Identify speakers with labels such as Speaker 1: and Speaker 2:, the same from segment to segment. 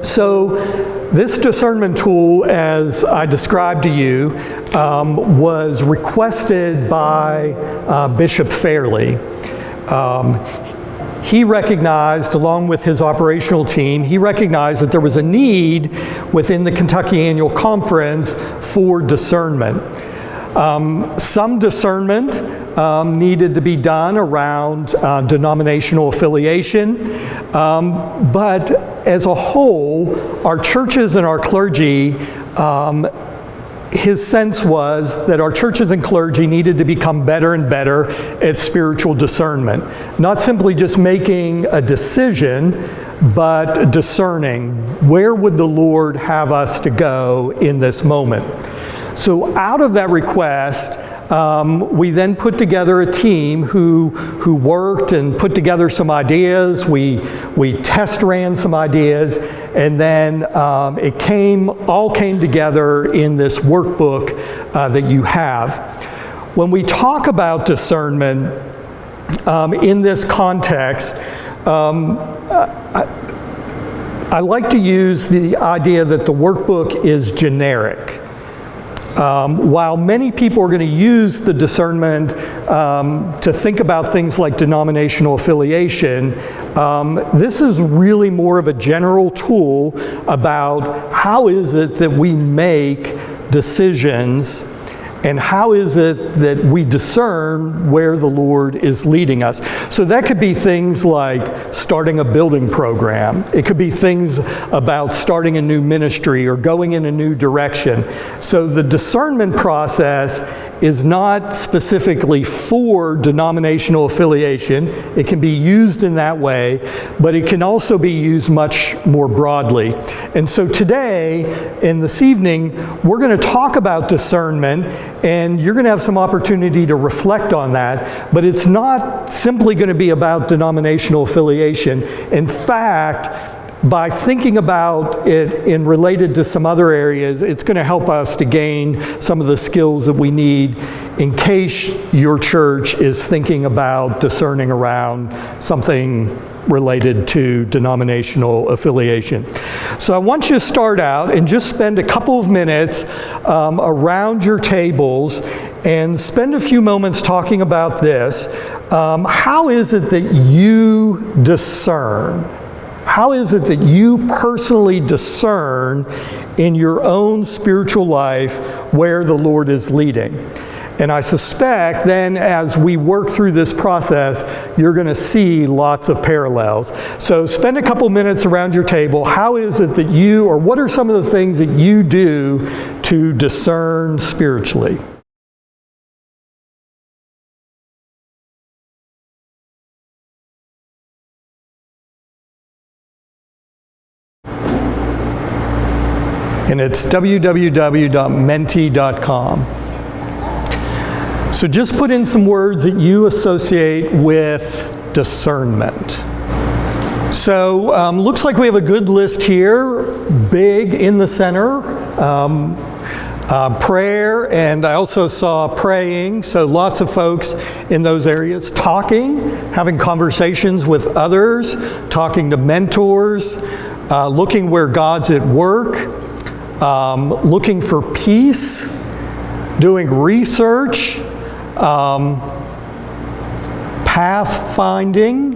Speaker 1: So this discernment tool, as I described to you, was requested by Bishop Fairley. He recognized, along with his operational team, he recognized that there was a need within the Kentucky Annual Conference for discernment. Some discernment needed to be done around denominational affiliation, but as a whole, our churches and our clergy, his sense was that our churches and clergy needed to become better and better at spiritual discernment. Not simply just making a decision, but discerning where would the Lord have us to go in this moment. So out of that request, we then put together a team who worked and put together some ideas. We test ran some ideas, and then it all came together in this workbook that you have. When we talk about discernment in this context, I like to use the idea that the workbook is generic. While many people are going to use the discernment to think about things like denominational affiliation, this is really more of a general tool about how is it that we make decisions and how is it that we discern where the Lord is leading us. So that could be things like starting a building program. It could be things about starting a new ministry or going in a new direction. So the discernment process is not specifically for denominational affiliation. It can be used in that way, but it can also be used much more broadly. And so today, and this evening, we're going to talk about discernment, and you're going to have some opportunity to reflect on that, but it's not simply going to be about denominational affiliation. In fact, by thinking about it in related to some other areas, it's going to help us to gain some of the skills that we need in case your church is thinking about discerning around something related to denominational affiliation. So I want you to start out and just spend a couple of minutes around your tables and spend a few moments talking about this. How is it that you discern? How is it that you personally discern in your own spiritual life where the Lord is leading? And I suspect then as we work through this process, you're going to see lots of parallels. So spend a couple minutes around your table. How is it that you, or what are some of the things that you do to discern spiritually? And it's www.menti.com. So just put in some words that you associate with discernment. So looks like we have a good list here, big in the center, prayer, and I also saw praying, so lots of folks in those areas. Talking, having conversations with others, talking to mentors, looking where God's at work, looking for peace, doing research, pathfinding,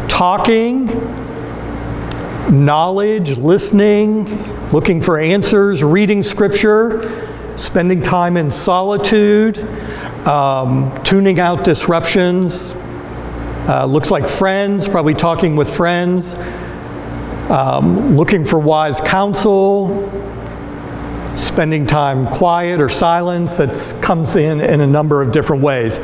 Speaker 1: talking, knowledge, listening, looking for answers, reading scripture, spending time in solitude, tuning out disruptions, looks like friends, probably talking with friends, looking for wise counsel, spending time quiet or silence. That comes in a number of different ways.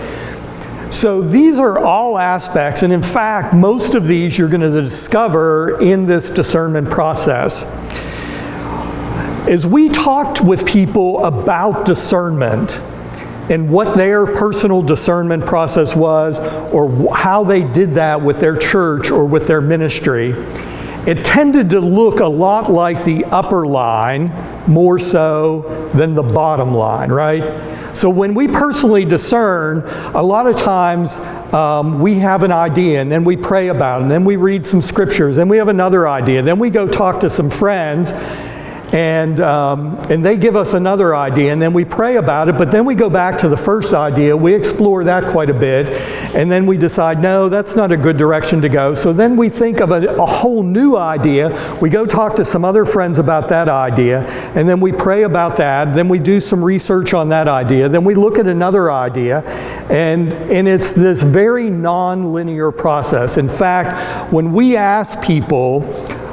Speaker 1: So these are all aspects, and in fact, most of these you're going to discover in this discernment process. As we talked with people about discernment and what their personal discernment process was, or how they did that with their church or with their ministry, it tended to look a lot like the upper line more so than the bottom line, right? So when we personally discern, a lot of times we have an idea, and then we pray about it, and then we read some scriptures, and we have another idea, then we go talk to some friends, and they give us another idea, and then we pray about it, but then we go back to the first idea, we explore that quite a bit, and then we decide, no, that's not a good direction to go. So then we think of a whole new idea, we go talk to some other friends about that idea, and then we pray about that, then we do some research on that idea, then we look at another idea, and it's this very non-linear process. In fact, when we ask people,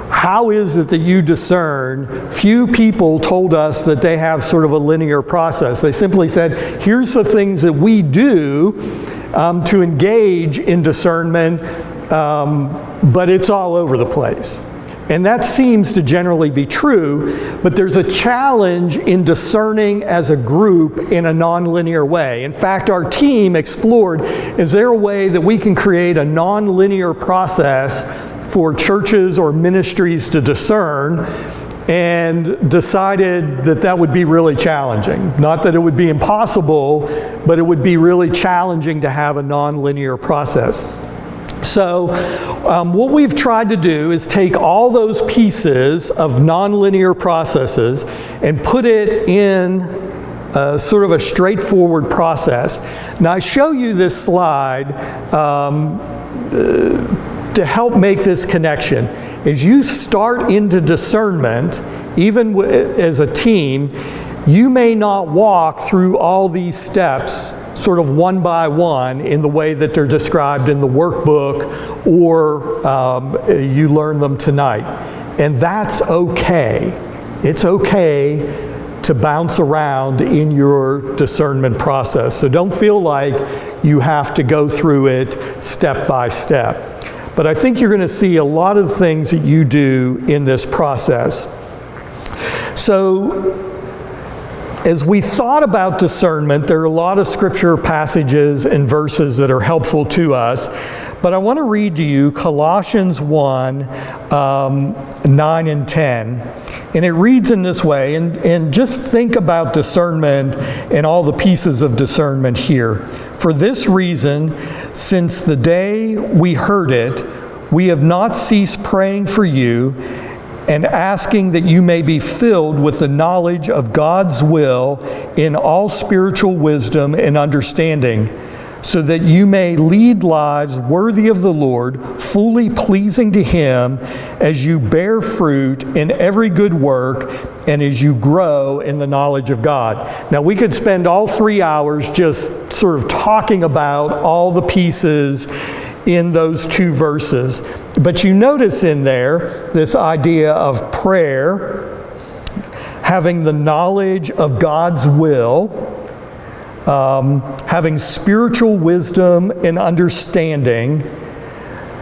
Speaker 1: how is it that you discern? Few people told us that they have sort of a linear process. They simply said, here's the things that we do to engage in discernment, but it's all over the place. And that seems to generally be true, but there's a challenge in discerning as a group in a nonlinear way. In fact, our team explored, is there a way that we can create a nonlinear process for churches or ministries to discern, and decided that that would be really challenging. Not that it would be impossible, but it would be really challenging to have a nonlinear process. So what we've tried to do is take all those pieces of nonlinear processes and put it in sort of a straightforward process. Now I show you this slide to help make this connection. As you start into discernment, even as a team, you may not walk through all these steps sort of one by one in the way that they're described in the workbook, or you learn them tonight. And that's okay. It's okay to bounce around in your discernment process. So don't feel like you have to go through it step by step. But I think you're going to see a lot of things that you do in this process. So, as we thought about discernment, there are a lot of scripture passages and verses that are helpful to us. But I want to read to you Colossians 1, 9 and 10. And it reads in this way, and just think about discernment and all the pieces of discernment here. For this reason, since the day we heard it, we have not ceased praying for you and asking that you may be filled with the knowledge of God's will in all spiritual wisdom and understanding, so that you may lead lives worthy of the Lord, fully pleasing to Him, as you bear fruit in every good work and as you grow in the knowledge of God. Now, we could spend all 3 hours just sort of talking about all the pieces in those two verses. But you notice in there this idea of prayer, having the knowledge of God's will, having spiritual wisdom and understanding,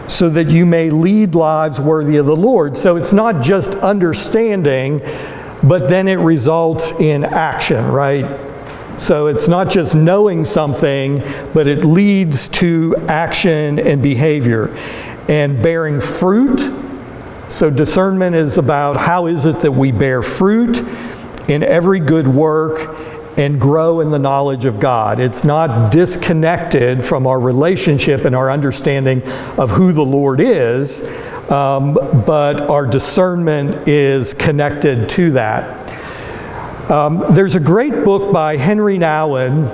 Speaker 1: so that you may lead lives worthy of the Lord. So it's not just understanding, but then it results in action, right? So it's not just knowing something, but it leads to action and behavior. And bearing fruit. So discernment is about how is it that we bear fruit in every good work and grow in the knowledge of God. It's not disconnected from our relationship and our understanding of who the Lord is, but our discernment is connected to that. There's a great book by Henry Nouwen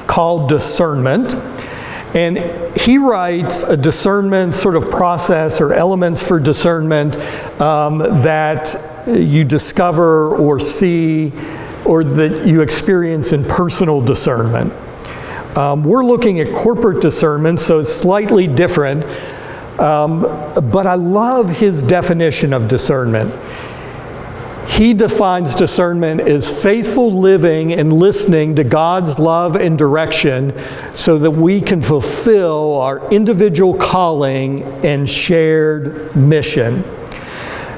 Speaker 1: called Discernment, and he writes a discernment sort of process or elements for discernment that you discover or see or that you experience in personal discernment. We're looking at corporate discernment, so it's slightly different, but I love his definition of discernment. He defines discernment as faithful living and listening to God's love and direction so that we can fulfill our individual calling and shared mission.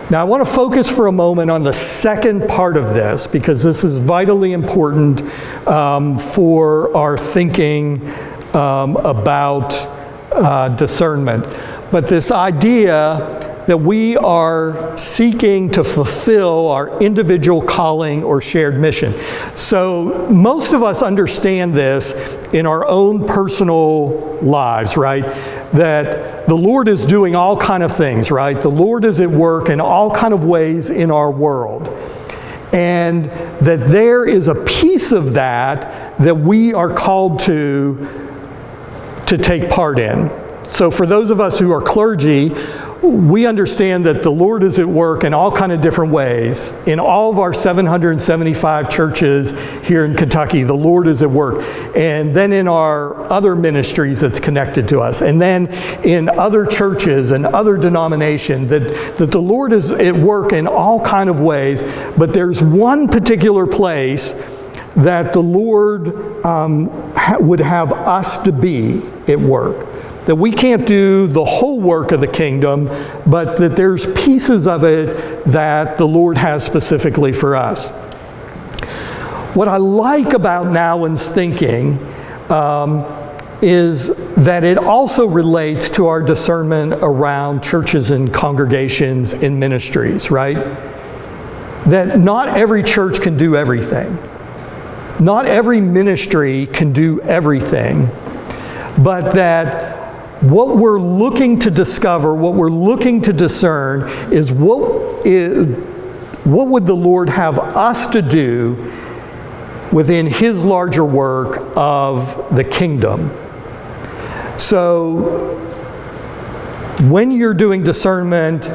Speaker 1: Now I want to focus for a moment on the second part of this, because this is vitally important for our thinking about discernment. But this idea that we are seeking to fulfill our individual calling or shared mission. So most of us understand this in our own personal lives, right? That the Lord is doing all kind of things, right? The Lord is at work in all kind of ways in our world. And that there is a piece of that we are called to take part in. So for those of us who are clergy, we understand that the Lord is at work in all kind of different ways. In all of our 775 churches here in Kentucky, the Lord is at work. And then in our other ministries that's connected to us. And then in other churches and other denominations, that the Lord is at work in all kind of ways. But there's one particular place that the Lord would have us to be at work. That we can't do the whole work of the kingdom, but that there's pieces of it that the Lord has specifically for us. What I like about Nouwen's thinking is that it also relates to our discernment around churches and congregations and ministries, right? That not every church can do everything. Not every ministry can do everything, but that what we're looking to discover, what we're looking to discern is what would the Lord have us to do within His larger work of the kingdom. So when you're doing discernment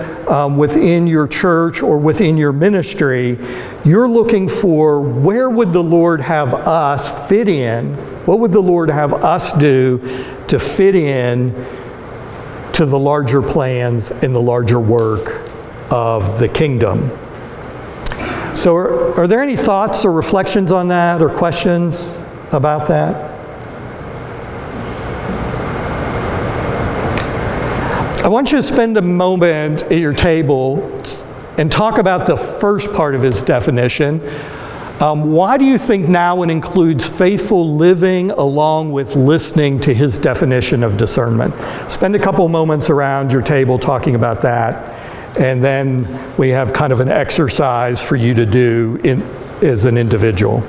Speaker 1: within your church or within your ministry, you're looking for where would the Lord have us fit in? What would the Lord have us do to fit in to the larger plans and the larger work of the kingdom? So are there any thoughts or reflections on that or questions about that? I want you to spend a moment at your table and talk about the first part of his definition. Why do you think Nouwen includes faithful living along with listening to his definition of discernment? Spend a couple moments around your table talking about that, and then we have kind of an exercise for you to do as an individual.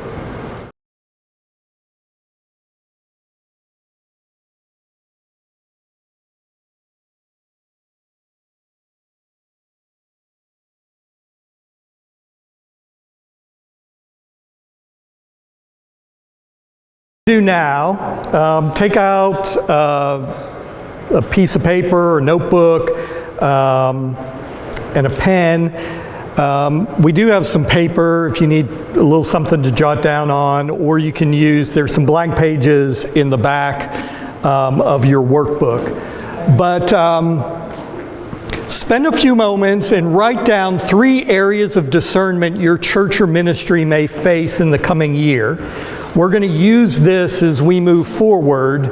Speaker 1: Do now, take out a piece of paper or notebook and a pen. We do have some paper if you need a little something to jot down on, or you can use, there's some blank pages in the back of your workbook. But spend a few moments and write down 3 areas of discernment your church or ministry may face in the coming year. We're going to use this as we move forward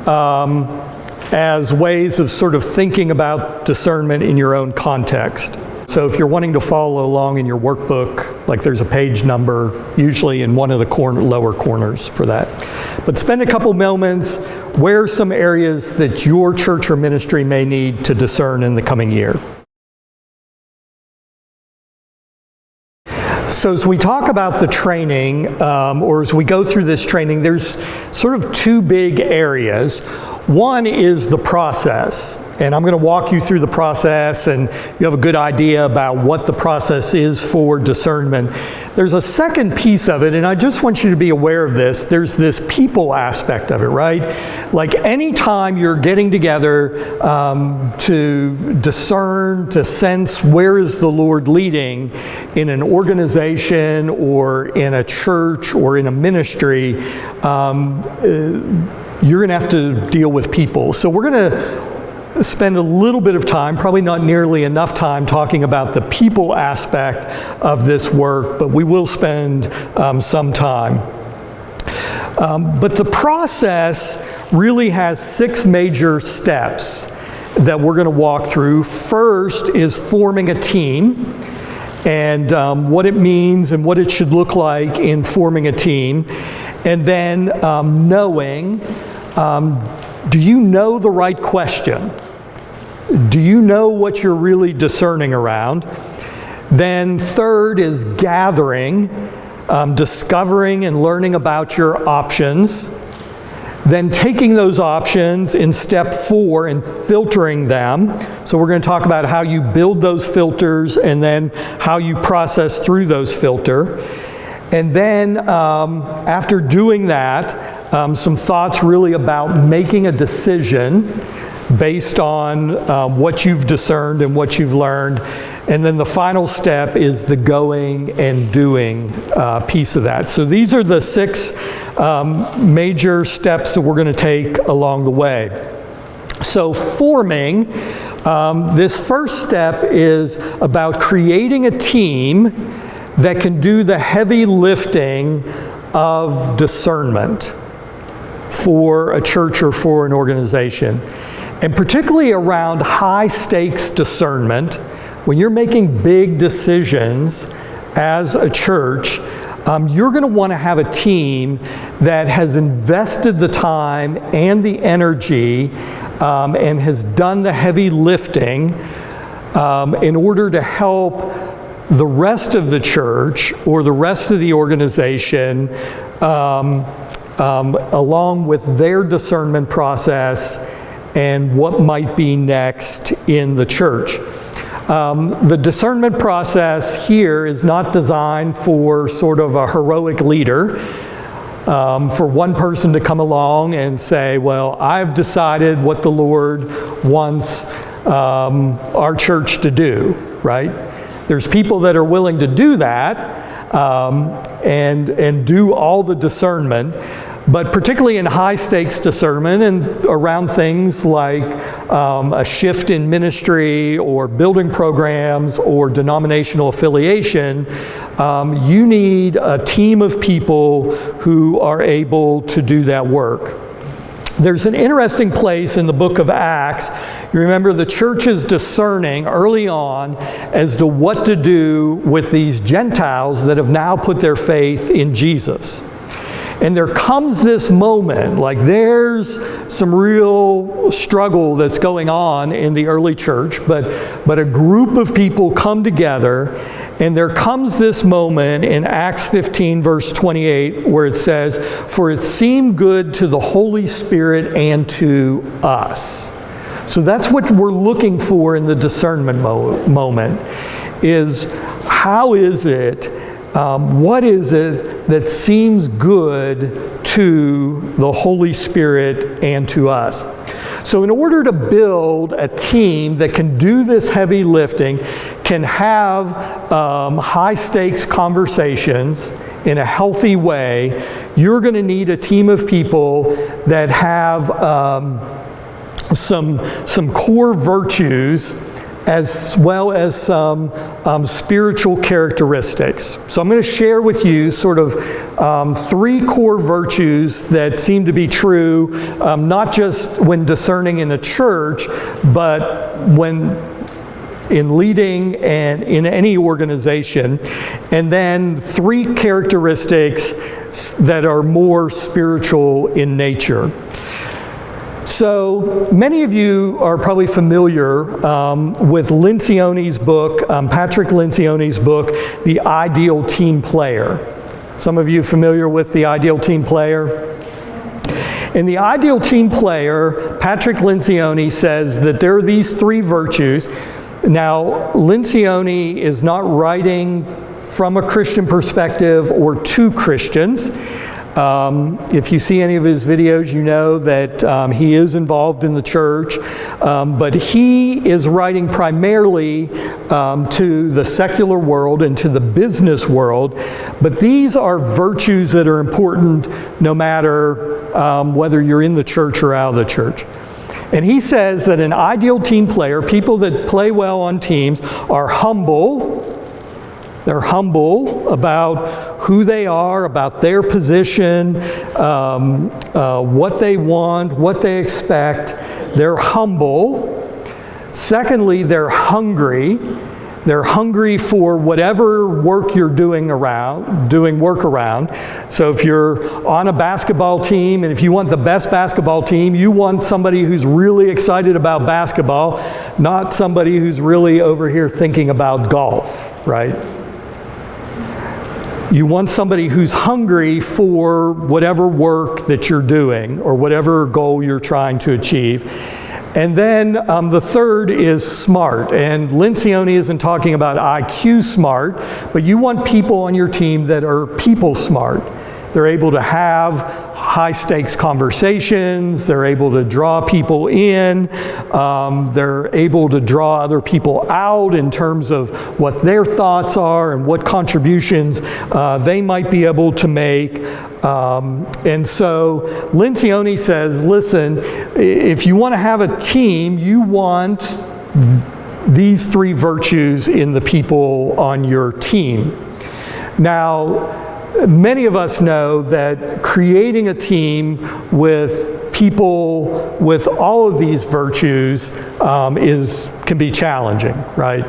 Speaker 1: as ways of sort of thinking about discernment in your own context. So if you're wanting to follow along in your workbook, like there's a page number usually in one of the lower corners for that. But spend a couple moments. Where are some areas that your church or ministry may need to discern in the coming year? So as we talk about the training, or as we go through this training, there's sort of 2 big areas. One is the process, and I'm going to walk you through the process, and you have a good idea about what the process is for discernment. There's a second piece of it, and I just want you to be aware of this. There's this people aspect of it, right? Like anytime you're getting together to discern, to sense where is the Lord leading in an organization or in a church or in a ministry, you're going to have to deal with people. So we're going to spend a little bit of time, probably not nearly enough time, talking about the people aspect of this work, but we will spend some time. But the process really has 6 major steps that we're going to walk through. First is forming a team, and what it means and what it should look like in forming a team. And then knowing, do you know the right question? Do you know what you're really discerning around? Then third is gathering, discovering and learning about your options. Then taking those options in step 4 and filtering them. So we're going to talk about how you build those filters and then how you process through those filters. And then after doing that, some thoughts really about making a decision based on what you've discerned and what you've learned. And then the final step is the going and doing piece of that. So these are the 6 major steps that we're going to take along the way. So forming, this first step is about creating a team that can do the heavy lifting of discernment for a church or for an organization. And particularly around high stakes discernment, when you're making big decisions as a church, you're going to want to have a team that has invested the time and the energy and has done the heavy lifting in order to help the rest of the church or the rest of the organization along with their discernment process and what might be next in the church. The discernment process here is not designed for sort of a heroic leader, for one person to come along and say, well, I've decided what the Lord wants our church to do, right? There's people that are willing to do that and do all the discernment. But particularly in high stakes discernment and around things like a shift in ministry or building programs or denominational affiliation, you need a team of people who are able to do that work. There's an interesting place in the book of Acts. You remember the church is discerning early on as to what to do with these Gentiles that have now put their faith in Jesus. And there comes this moment, like there's some real struggle that's going on in the early church, but a group of people come together, and there comes this moment in Acts 15, verse 28, where it says, "For it seemed good to the Holy Spirit and to us." So that's what we're looking for in the discernment moment, is how is it, what is it that seems good to the Holy Spirit and to us? So in order to build a team that can do this heavy lifting, can have high stakes conversations in a healthy way, you're going to need a team of people that have some core virtues as well as some spiritual characteristics. So I'm going to share with you sort of 3 core virtues that seem to be true, not just when discerning in a church, but when in leading and in any organization. And then 3 characteristics that are more spiritual in nature. So many of you are probably familiar with Lencioni's book, Patrick Lencioni's book, The Ideal Team Player. Some of you familiar with The Ideal Team Player? In The Ideal Team Player, Patrick Lencioni says that there are these 3 virtues. Now, Lencioni is not writing from a Christian perspective or to Christians. If you see any of his videos, you know that he is involved in the church, but he is writing primarily to the secular world and to the business world. But these are virtues that are important no matter whether you're in the church or out of the church. And he says that an ideal team player, people that play well on teams, are humble. They're humble about who they are, about their position, what they want, what they expect. They're humble. Secondly, they're hungry. They're hungry for whatever work you're doing work around. So if you're on a basketball team, and if you want the best basketball team, you want somebody who's really excited about basketball, not somebody who's really over here thinking about golf, right? You want somebody who's hungry for whatever work that you're doing or whatever goal you're trying to achieve. And then the third is smart. And Lencioni isn't talking about IQ smart, but you want people on your team that are people smart. They're able to have high stakes conversations. They're able to draw people in. They're able to draw other people out in terms of what their thoughts are and what contributions they might be able to make. And so Lencioni says, listen, if you want to have a team, you want these three virtues in the people on your team. Now, many of us know that creating a team with people with all of these virtues can be challenging, right?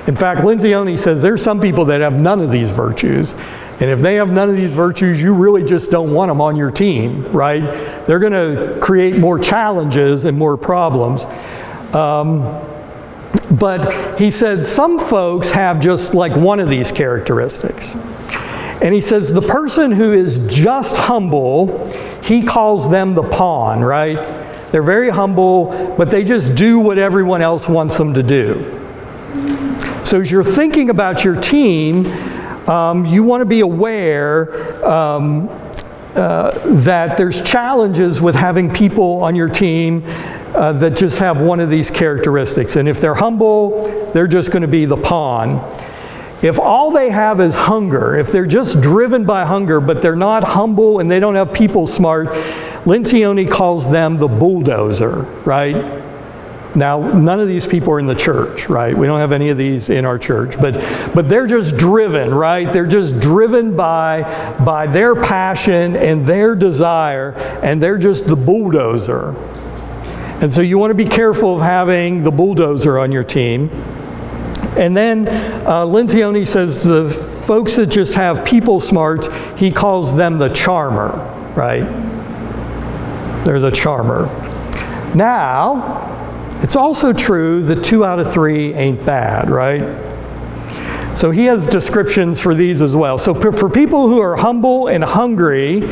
Speaker 1: In fact, Lencioni says there's some people that have none of these virtues. And if they have none of these virtues, you really just don't want them on your team, right? They're going to create more challenges and more problems. But he said some folks have just like one of these characteristics. And he says the person who is just humble, he calls them the pawn, right? They're very humble, but they just do what everyone else wants them to do. So as you're thinking about your team, you want to be aware that there's challenges with having people on your team that just have one of these characteristics. And if they're humble, they're just going to be the pawn. If all they have is hunger, if they're just driven by hunger, but they're not humble and they don't have people smart, Lencioni calls them the bulldozer, right? Now, none of these people are in the church, right? We don't have any of these in our church, but they're just driven, right? They're just driven by their passion and their desire, and they're just the bulldozer. And so you want to be careful of having the bulldozer on your team. And then Lencioni says the folks that just have people smarts, he calls them the charmer, right? They're the charmer. Now, it's also true that 2 out of 3 ain't bad, right? So he has descriptions for these as well. So for people who are humble and hungry,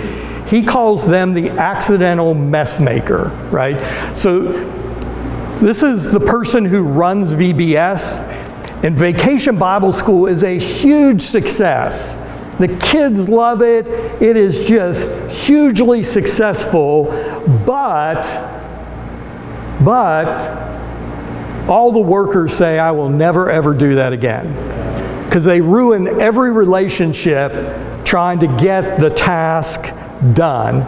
Speaker 1: he calls them the accidental mess maker, right? So this is the person who runs VBS. And Vacation Bible School is a huge success. The kids love it. It is just hugely successful, but all the workers say, I will never ever do that again. Because they ruin every relationship trying to get the task done.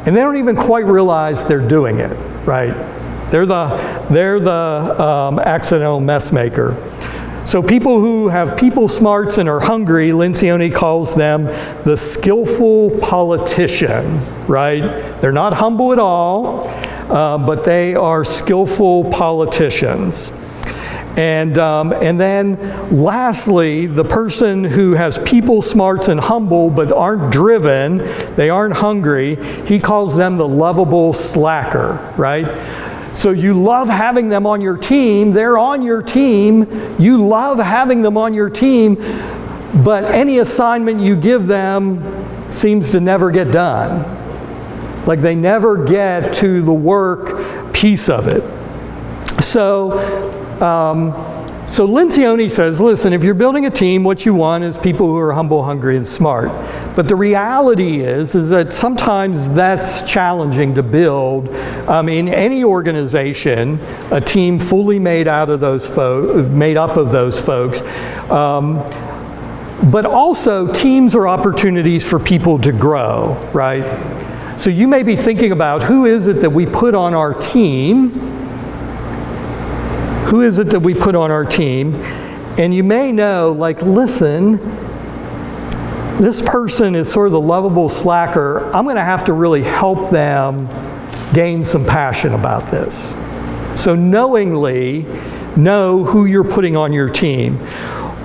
Speaker 1: And they don't even quite realize they're doing it, right? They're the accidental mess maker. So people who have people smarts and are hungry, Lencioni calls them the skillful politician, right? They're not humble at all, but they are skillful politicians. And then lastly, the person who has people smarts and humble but aren't driven, they aren't hungry, he calls them the lovable slacker, right? So you love having them on your team, they're on your team, you love having them on your team, but any assignment you give them seems to never get done. Like they never get to the work piece of it. So Lencioni says, listen, if you're building a team, what you want is people who are humble, hungry, and smart. But the reality is that sometimes that's challenging to build. In any organization, a team fully made up of those folks. But also, teams are opportunities for people to grow, right? So you may be thinking about who is it that we put on our team? Who is it that we put on our team? And you may know, like, listen, this person is sort of the lovable slacker. I'm going to have to really help them gain some passion about this. So knowingly, know who you're putting on your team.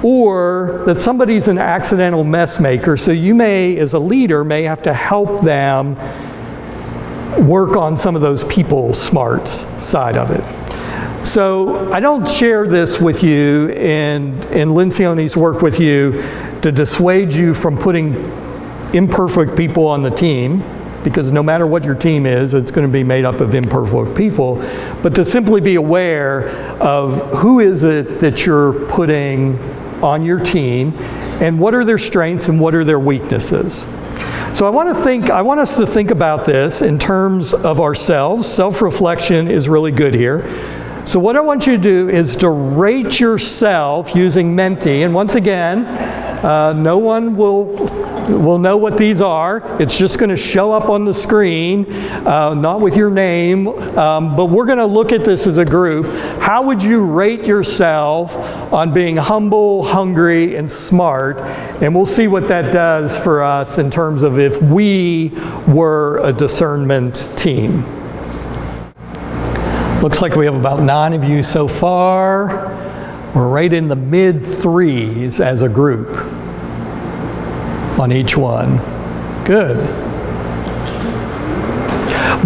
Speaker 1: Or that somebody's an accidental mess maker, so you may, as a leader, may have to help them work on some of those people smarts side of it. So I don't share this with you in Lencioni's work with you to dissuade you from putting imperfect people on the team, because no matter what your team is, it's going to be made up of imperfect people, but to simply be aware of who is it that you're putting on your team, and what are their strengths and what are their weaknesses. So I want us to think about this in terms of ourselves. Self-reflection is really good here. So what I want you to do is to rate yourself using Menti, and once again, no one will know what these are. It's just going to show up on the screen, not with your name, but we're going to look at this as a group. How would you rate yourself on being humble, hungry, and smart? And we'll see what that does for us in terms of if we were a discernment team. Looks like we have about 9 of you so far. We're right in the mid-3s as a group on each one. Good.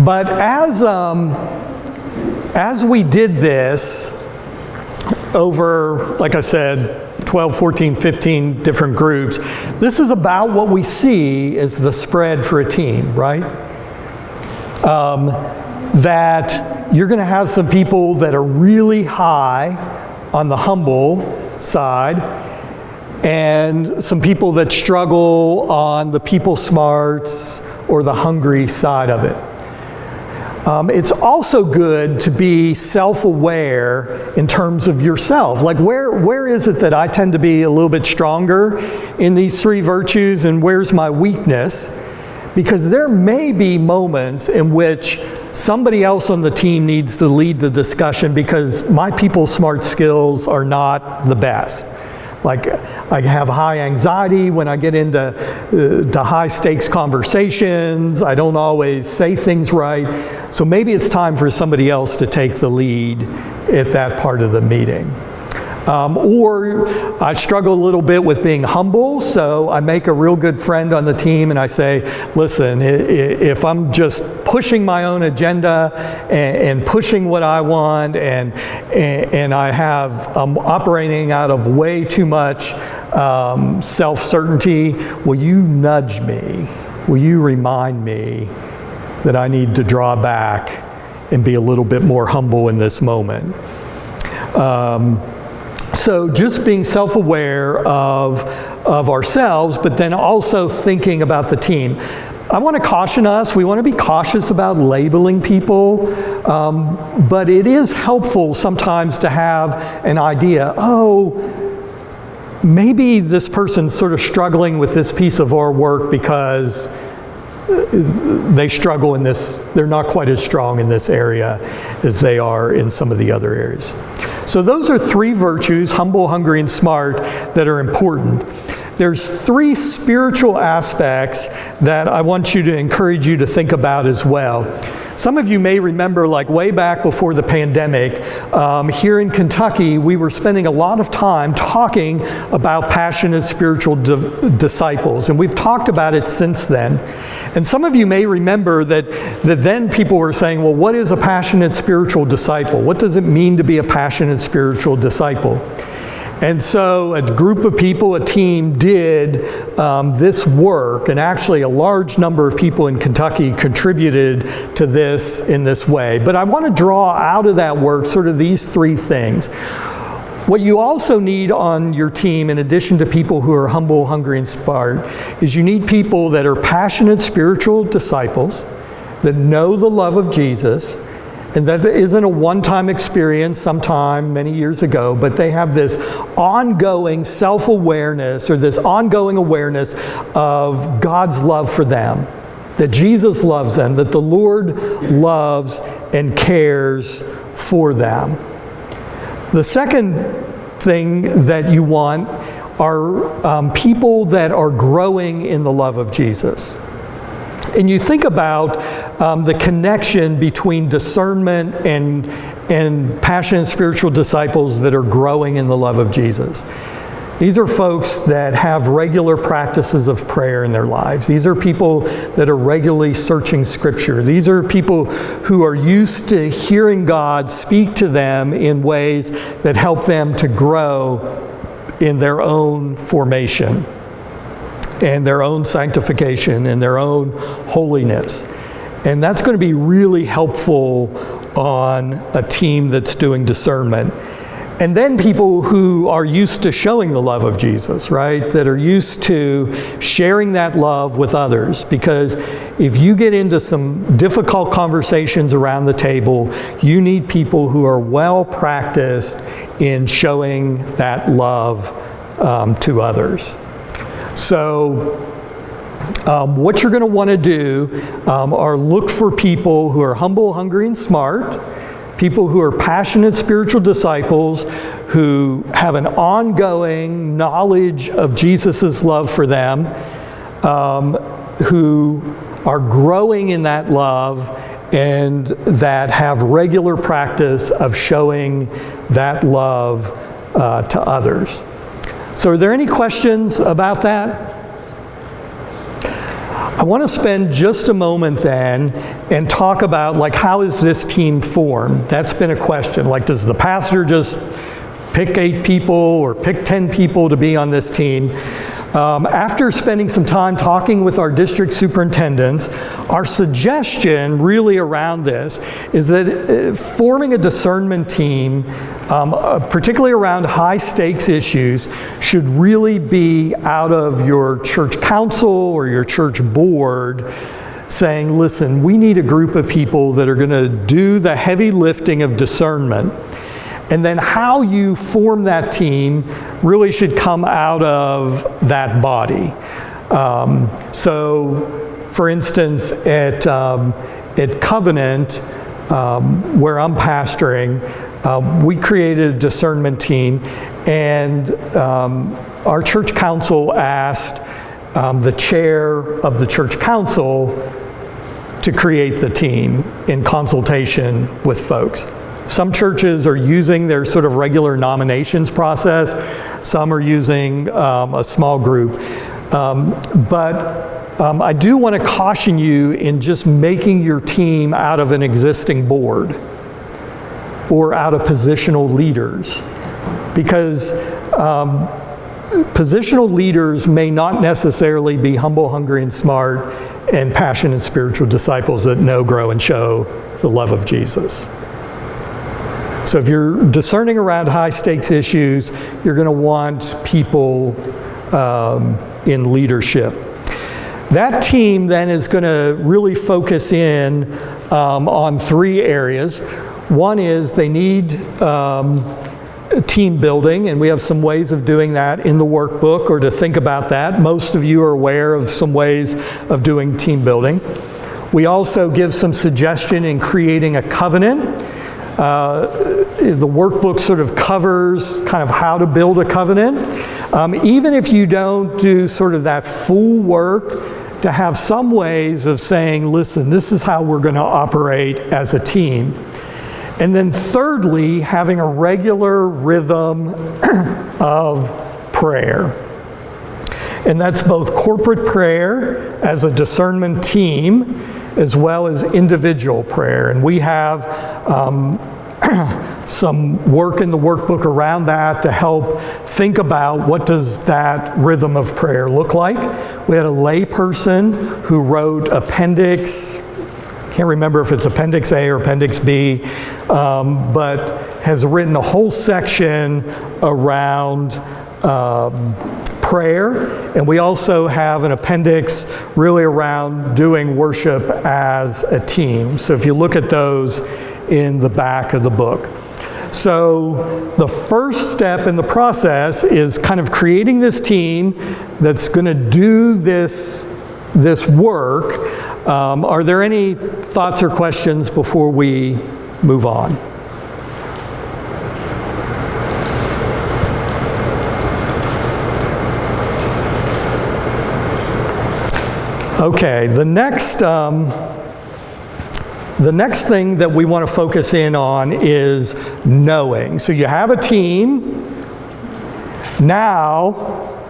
Speaker 1: But as we did this over, like I said, 12, 14, 15 different groups, this is about what we see as the spread for a team, right? That you're going to have some people that are really high on the humble side, and some people that struggle on the people smarts or the hungry side of it. It's also good to be self-aware in terms of yourself. Like where is it that I tend to be a little bit stronger in these 3 virtues, and where's my weakness? Because there may be moments in which somebody else on the team needs to lead the discussion because my people smart skills are not the best. Like I have high anxiety when I get into high stakes conversations. I don't always say things right. So maybe it's time for somebody else to take the lead at that part of the meeting. Or I struggle a little bit with being humble, so I make a real good friend on the team and I say, listen, if I'm just pushing my own agenda and pushing what I want and I'm operating out of way too much self-certainty, will you nudge me? Will you remind me that I need to draw back and be a little bit more humble in this moment? So just being self-aware of ourselves, but then also thinking about the team. I want to caution us, we want to be cautious about labeling people, but it is helpful sometimes to have an idea, maybe this person's sort of struggling with this piece of our work because they struggle in this, they're not quite as strong in this area as they are in some of the other areas. So those are 3 virtues, humble, hungry, and smart, that are important. There's 3 spiritual aspects that I want you to encourage you to think about as well. Some of you may remember, like way back before the pandemic, here in Kentucky, we were spending a lot of time talking about passionate spiritual disciples, and we've talked about it since then. And some of you may remember that then people were saying, well, what is a passionate spiritual disciple? What does it mean to be a passionate spiritual disciple? And so a group of people, a team, did this work, and actually a large number of people in Kentucky contributed to this in this way. But I want to draw out of that work sort of these 3 things. What you also need on your team, in addition to people who are humble, hungry, and smart, is you need people that are passionate spiritual disciples, that know the love of Jesus, and that isn't a one-time experience sometime many years ago, but they have this ongoing self-awareness or this ongoing awareness of God's love for them, that Jesus loves them, that the Lord loves and cares for them. The second thing that you want are people that are growing in the love of Jesus. And you think about the connection between discernment and passionate spiritual disciples that are growing in the love of Jesus. These are folks that have regular practices of prayer in their lives. These are people that are regularly searching Scripture. These are people who are used to hearing God speak to them in ways that help them to grow in their own formation and their own sanctification and their own holiness. And that's going to be really helpful on a team that's doing discernment. And then people who are used to showing the love of Jesus, right? That are used to sharing that love with others. Because if you get into some difficult conversations around the table, you need people who are well practiced in showing that love to others. So what you're going to want to do are look for people who are humble, hungry, and smart. People who are passionate spiritual disciples who have an ongoing knowledge of Jesus' love for them, who are growing in that love and that have regular practice of showing that love to others. So are there any questions about that? I want to spend just a moment then and talk about, like, how is this team formed? That's been a question. Like, does the pastor just pick 8 people or pick 10 people to be on this team? After spending some time talking with our district superintendents, our suggestion really around this is that forming a discernment team, particularly around high stakes issues, should really be out of your church council or your church board saying, listen, we need a group of people that are going to do the heavy lifting of discernment. And then how you form that team really should come out of that body. So, for instance, at Covenant, where I'm pastoring, we created a discernment team, and our church council asked the chair of the church council to create the team in consultation with folks. Some churches are using their sort of regular nominations process. Some are using a small group. But I do want to caution you in just making your team out of an existing board or out of positional leaders. Because positional leaders may not necessarily be humble, hungry, and smart and passionate spiritual disciples that know, grow, and show the love of Jesus. So if you're discerning around high stakes issues, you're going to want people in leadership. That team then is going to really focus in on 3 areas. One is they need team building, and we have some ways of doing that in the workbook, or to think about that. Most of you are aware of some ways of doing team building. We also give some suggestion in creating a covenant. The workbook sort of covers kind of how to build a covenant. Even if you don't do sort of that full work, to have some ways of saying, listen, this is how we're going to operate as a team. And then thirdly, having a regular rhythm of prayer. And that's both corporate prayer as a discernment team, as well as individual prayer. And we have some work in the workbook around that to help think about what does that rhythm of prayer look like. We had a lay person who wrote appendix, can't remember if it's appendix A or appendix B, but has written a whole section around prayer, and we also have an appendix really around doing worship as a team. So if you look at those in the back of the book. So the first step in the process is kind of creating this team that's going to do this work. Are there any thoughts or questions before we move on? Okay, the next The next thing that we want to focus in on is knowing. So you have a team. Now,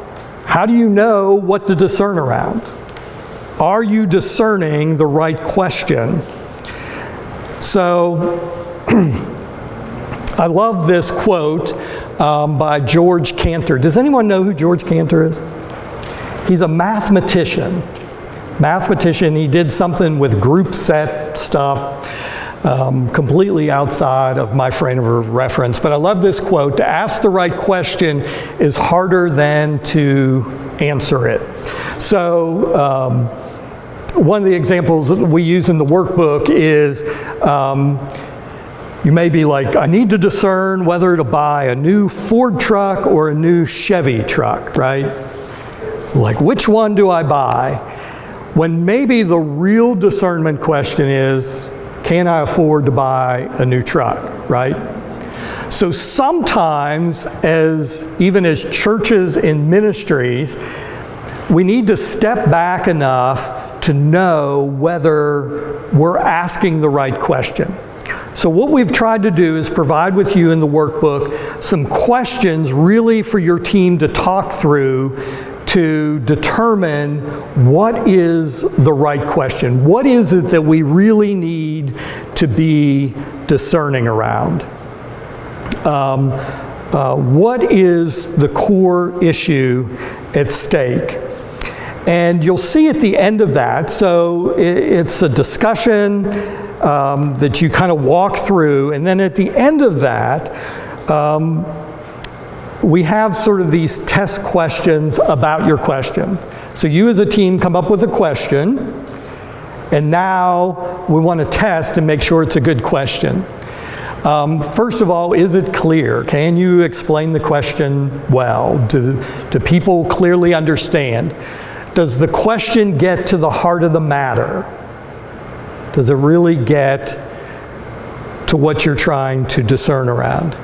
Speaker 1: how do you know what to discern around? Are you discerning the right question? So, I love this quote by George Cantor. Does anyone know who George Cantor is? He's a mathematician. He did something with group set stuff, completely outside of my frame of reference. But I love this quote: to ask the right question is harder than to answer it. So, one of the examples that we use in the workbook is, you may be like, I need to discern whether to buy a new Ford truck or a new Chevy truck, right? Like, which one do I buy? When maybe the real discernment question is, can I afford to buy a new truck, right? So sometimes, even as churches and ministries, we need to step back enough to know whether we're asking the right question. So what we've tried to do is provide with you in the workbook some questions really for your team to talk through to determine what is the right question. What is it that we really need to be discerning around? What is the core issue at stake? And you'll see at the end of that, so it's a discussion that you kind of walk through, and then at the end of that, we have sort of these test questions about your question. So you as a team come up with a question, and now we want to test and make sure it's a good question. First of all, is it clear? Can you explain the question well? Do people clearly understand? Does the question get to the heart of the matter? Does it really get to what you're trying to discern around?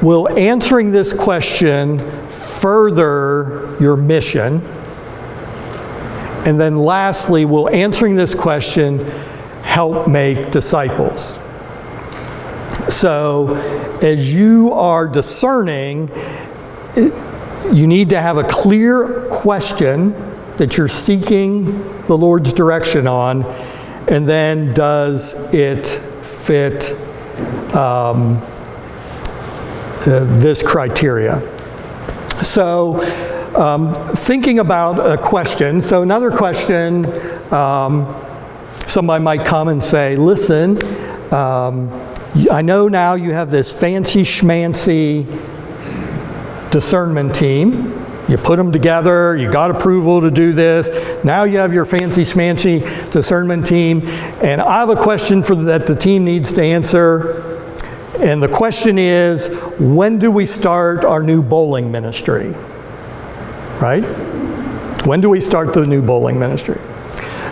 Speaker 1: Will answering this question further your mission? And then lastly, will answering this question help make disciples? So as you are discerning, you need to have a clear question that you're seeking the Lord's direction on, and then does it fit this criteria? So thinking about a question, so another question, somebody might come and say, listen, I know now you have this fancy schmancy discernment team. You put them together, you got approval to do this. Now you have your fancy schmancy discernment team, and I have a question that the team needs to answer. And the question is, when do we start our new bowling ministry? Right? When do we start the new bowling ministry?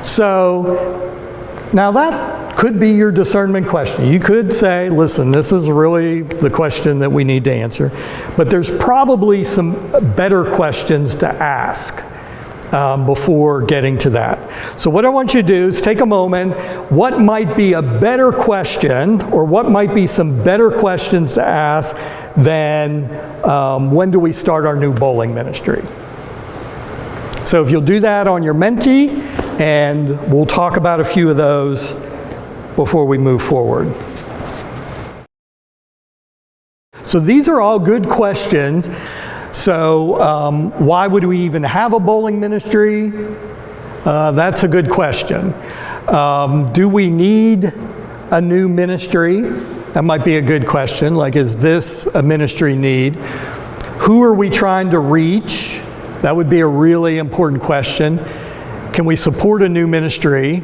Speaker 1: So now that could be your discernment question. You could say, listen, this is really the question that we need to answer. But there's probably some better questions to ask before getting to that. So what I want you to do is take a moment. What might be a better question, or what might be some better questions to ask than when do we start our new bowling ministry? So if you'll do that on your Menti, and we'll talk about a few of those before we move forward. So these are all good questions. So why would we even have a bowling ministry? That's a good question. Do we need a new ministry? That might be a good question. Like, is this a ministry need? Who are we trying to reach? That would be a really important question. Can we support a new ministry?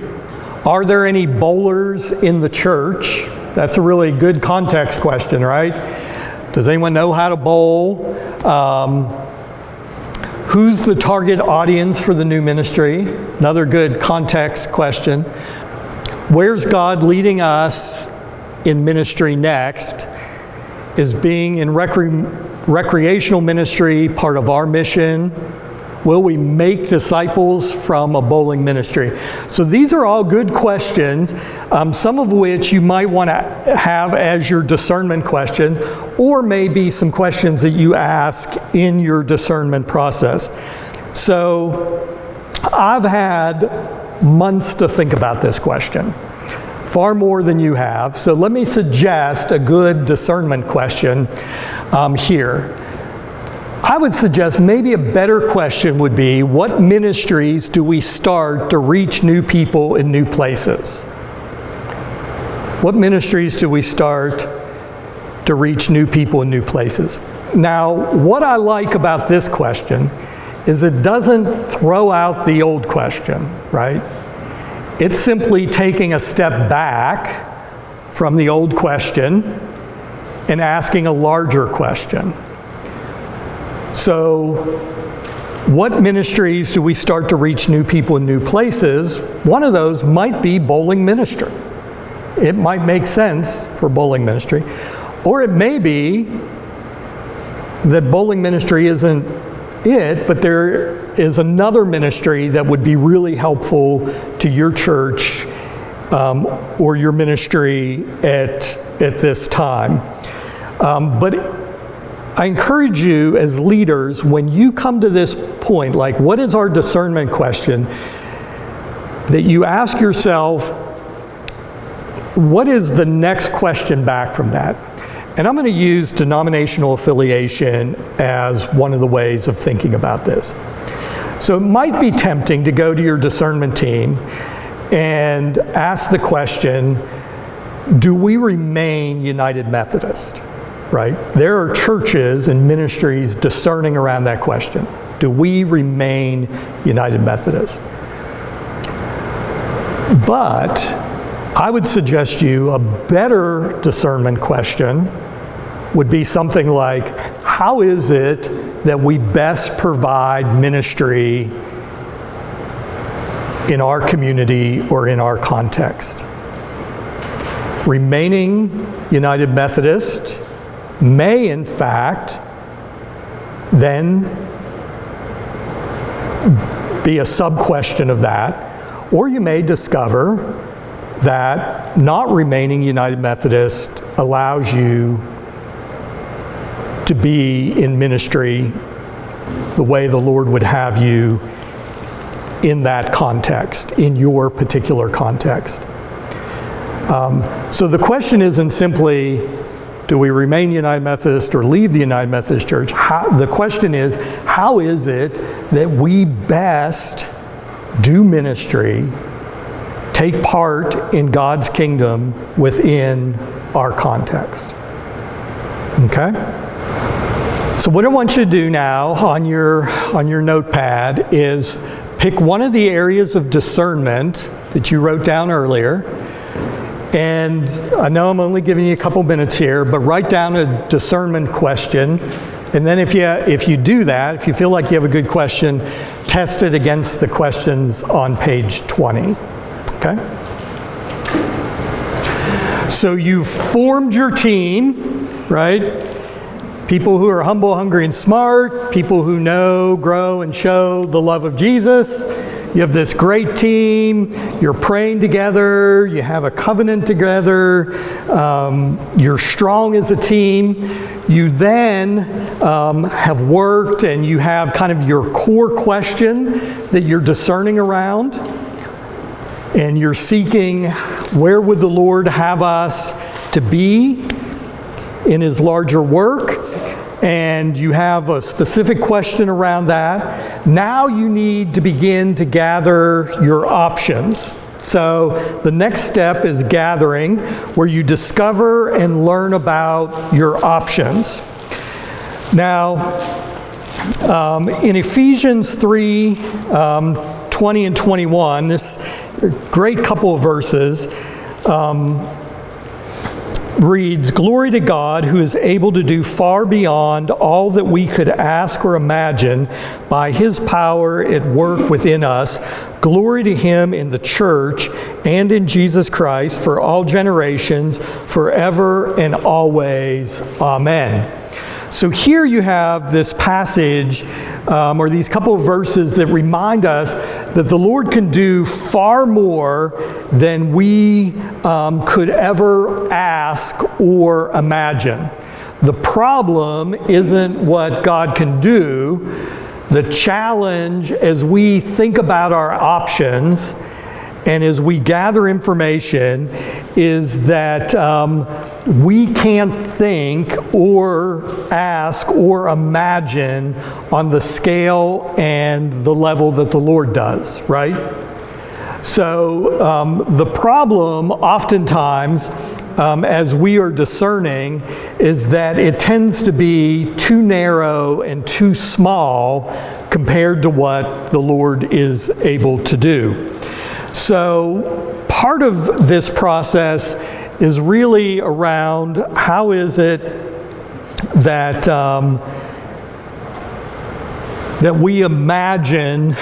Speaker 1: Are there any bowlers in the church? That's a really good context question, right? Does anyone know how to bowl? Who's the target audience for the new ministry? Another good context question. Where's God leading us in ministry next? Is being in recreational ministry part of our mission? Will we make disciples from a bowling ministry? So these are all good questions, some of which you might want to have as your discernment question, or maybe some questions that you ask in your discernment process. So I've had months to think about this question, far more than you have. So let me suggest a good discernment question here. I would suggest maybe a better question would be, what ministries do we start to reach new people in new places? What ministries do we start to reach new people in new places? Now, what I like about this question is it doesn't throw out the old question, right? It's simply taking a step back from the old question and asking a larger question. So, what ministries do we start to reach new people in new places? One of those might be bowling ministry. It might make sense for bowling ministry. Or it may be that bowling ministry isn't it, but there is another ministry that would be really helpful to your church or your ministry at this time. But I encourage you as leaders, when you come to this point, like what is our discernment question, that you ask yourself, what is the next question back from that? And I'm going to use denominational affiliation as one of the ways of thinking about this. So it might be tempting to go to your discernment team and ask the question, do we remain United Methodist? Right? There are churches and ministries discerning around that question. Do we remain United Methodist? But I would suggest you a better discernment question would be something like, how is it that we best provide ministry in our community or in our context? Remaining United Methodist may, in fact, then be a sub-question of that, or you may discover that not remaining United Methodist allows you to be in ministry the way the Lord would have you in that context, in your particular context. So the question isn't simply, do we remain United Methodist or leave the United Methodist Church? The question is, how is it that we best do ministry, take part in God's kingdom within our context? Okay? So what I want you to do now on your notepad is pick one of the areas of discernment that you wrote down earlier. And I know I'm only giving you a couple minutes here, but write down a discernment question. And then if you do that, if you feel like you have a good question, test it against the questions on page 20. Okay? So you've formed your team, right? People who are humble, hungry, and smart. People who know, grow, and show the love of Jesus. You have this great team, you're praying together, you have a covenant together, you're strong as a team. You then have worked and you have kind of your core question that you're discerning around. And you're seeking, where would the Lord have us to be in His larger work? And you have a specific question around that. Now you need to begin to gather your options. So the next step is gathering, where you discover and learn about your options. Now, in Ephesians 3, 20 and 21, this great couple of verses, reads, "Glory to God who is able to do far beyond all that we could ask or imagine by His power at work within us. Glory to Him in the church and in Jesus Christ for all generations, forever and always. Amen." So here you have this passage, or these couple of verses that remind us that the Lord can do far more than we could ever ask or imagine. The problem isn't what God can do. The challenge as we think about our options and as we gather information is that we can't think or ask or imagine on the scale and the level that the Lord does, right? So the problem oftentimes as we are discerning is that it tends to be too narrow and too small compared to what the Lord is able to do. So part of this process is really around how is it that that we imagine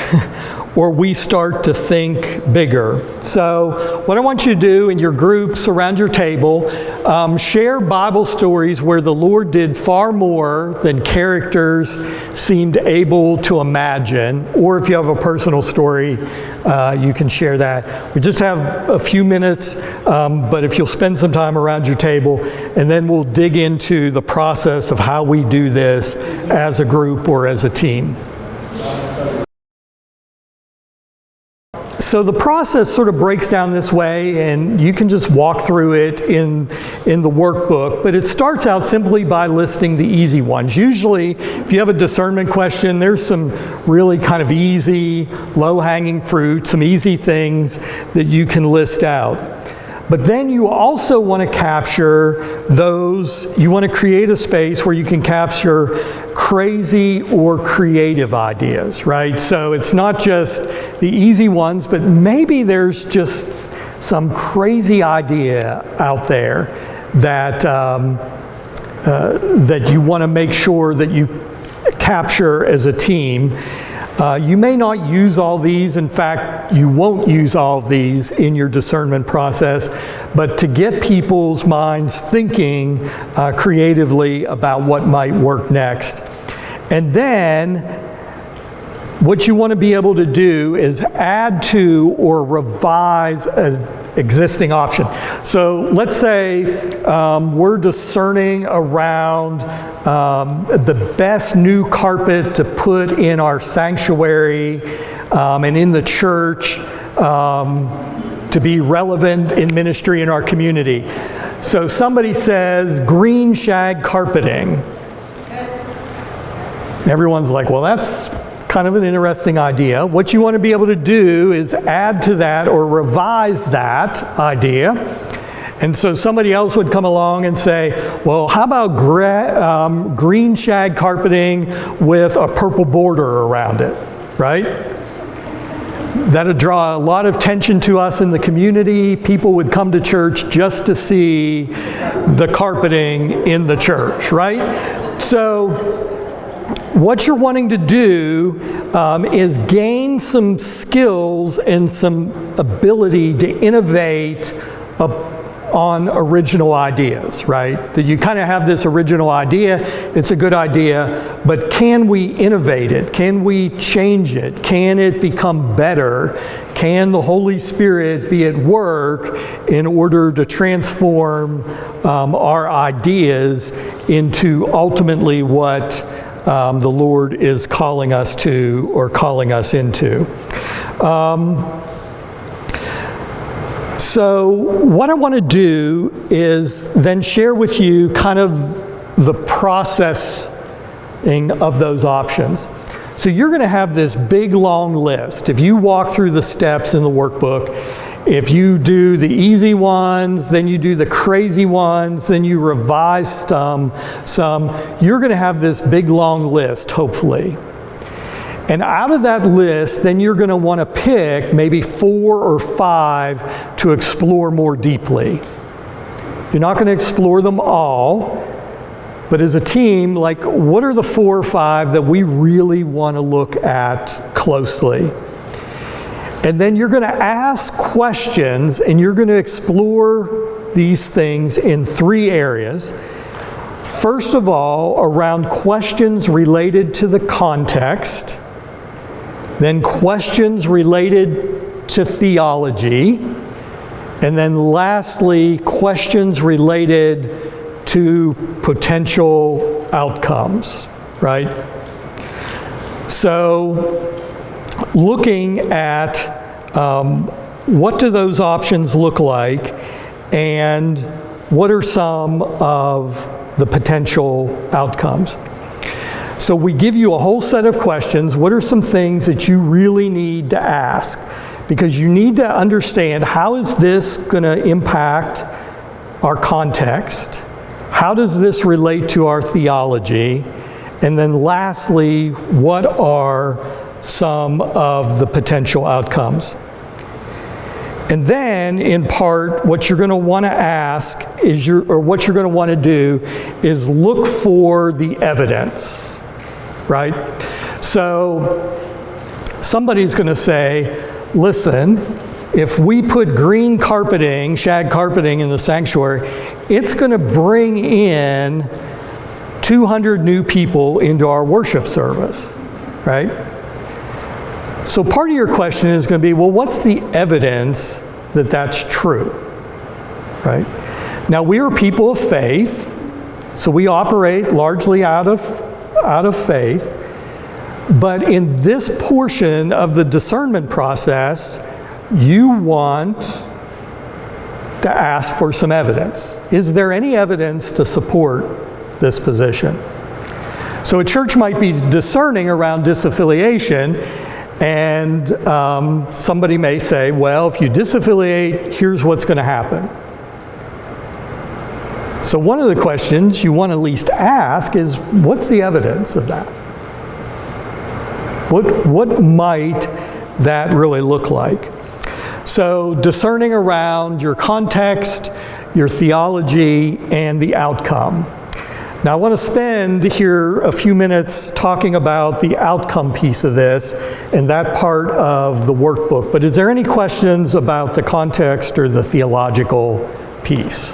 Speaker 1: or we start to think bigger. So what I want you to do in your groups around your table, share Bible stories where the Lord did far more than characters seemed able to imagine, or if you have a personal story, you can share that. We just have a few minutes, but if you'll spend some time around your table, and then we'll dig into the process of how we do this as a group or as a team. So the process sort of breaks down this way, and you can just walk through it in the workbook, but it starts out simply by listing the easy ones. Usually, if you have a discernment question, there's some really kind of easy, low-hanging fruit, some easy things that you can list out. But then you also want to capture those, you want to create a space where you can capture crazy or creative ideas, right? So it's not just the easy ones, but maybe there's just some crazy idea out there that, that you want to make sure that you capture as a team. You may not use all these. In fact, you won't use all of these in your discernment process, but to get people's minds thinking creatively about what might work next. And then what you want to be able to do is add to or revise an existing option. So let's say we're discerning around the best new carpet to put in our sanctuary and in the church to be relevant in ministry in our community. So somebody says green shag carpeting. Everyone's like, well, that's kind of an interesting idea. What you want to be able to do is add to that or revise that idea. And so somebody else would come along and say, well, how about green shag carpeting with a purple border around it, right? That'd draw a lot of attention to us in the community. People would come to church just to see the carpeting in the church, right? So what you're wanting to do is gain some skills and some ability to innovate on original ideas, right? That you kind of have this original idea, it's a good idea, but can we innovate it? Can we change it? Can it become better? Can the Holy Spirit be at work in order to transform our ideas into ultimately what the Lord is calling us to or calling us into? So what I want to do is then share with you kind of the processing of those options. So you're going to have this big long list. If you walk through the steps in the workbook, if you do the easy ones, then you do the crazy ones, then you revise some, you're going to have this big long list, hopefully. And out of that list, then you're going to want to pick maybe 4 or 5 to explore more deeply. You're not going to explore them all, but as a team, like, what are the 4 or 5 that we really want to look at closely? And then you're going to ask questions and you're going to explore these things in 3 areas. First of all, around questions related to the context, then questions related to theology, and then lastly, questions related to potential outcomes, right? So, looking at what do those options look like, and what are some of the potential outcomes? So we give you a whole set of questions. What are some things that you really need to ask? Because you need to understand, how is this going to impact our context? How does this relate to our theology? And then lastly, what are some of the potential outcomes? And then, in part, what you're going to want to ask is what you're going to want to do is look for the evidence, right? So, somebody's going to say, listen, if we put green carpeting, shag carpeting in the sanctuary, it's going to bring in 200 new people into our worship service, right? So part of your question is going to be, well, what's the evidence that that's true, right? Now, we are people of faith, so we operate largely out of faith, but in this portion of the discernment process, you want to ask for some evidence. Is there any evidence to support this position? So a church might be discerning around disaffiliation, and somebody may say, well, if you disaffiliate, here's what's going to happen. So one of the questions you want to at least ask is, what's the evidence of that? What might that really look like? So discerning around your context, your theology, and the outcome. Now I want to spend here a few minutes talking about the outcome piece of this and that part of the workbook. But is there any questions about the context or the theological piece?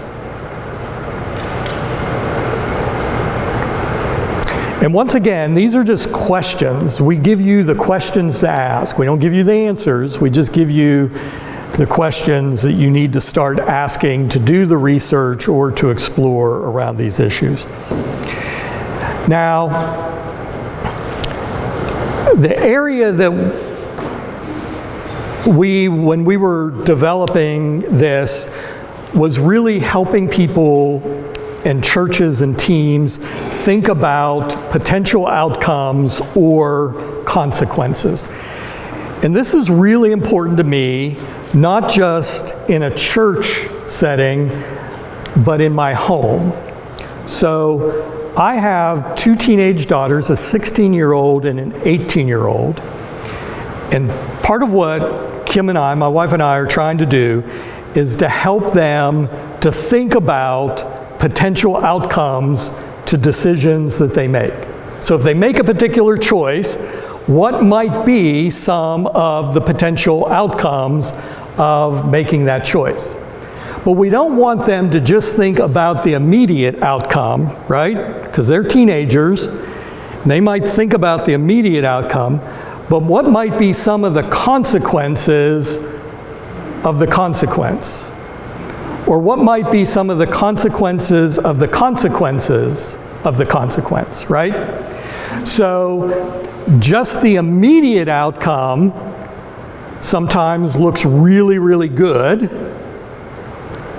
Speaker 1: And once again, these are just questions. We give you the questions to ask. We don't give you the answers. We just give you the questions that you need to start asking to do the research or to explore around these issues. Now, the area that when we were developing this, was really helping people and churches and teams think about potential outcomes or consequences. And this is really important to me, not just in a church setting, but in my home. So I have two teenage daughters, a 16-year-old and an 18-year-old. And part of what Kim and I, my wife and I, are trying to do is to help them to think about potential outcomes to decisions that they make. So if they make a particular choice, what might be some of the potential outcomes of making that choice? But we don't want them to just think about the immediate outcome, right? Because they're teenagers, and they might think about the immediate outcome, but what might be some of the consequences of the consequence? Or what might be some of the consequences of the consequences of the consequence, right? So just the immediate outcome sometimes looks really, really good,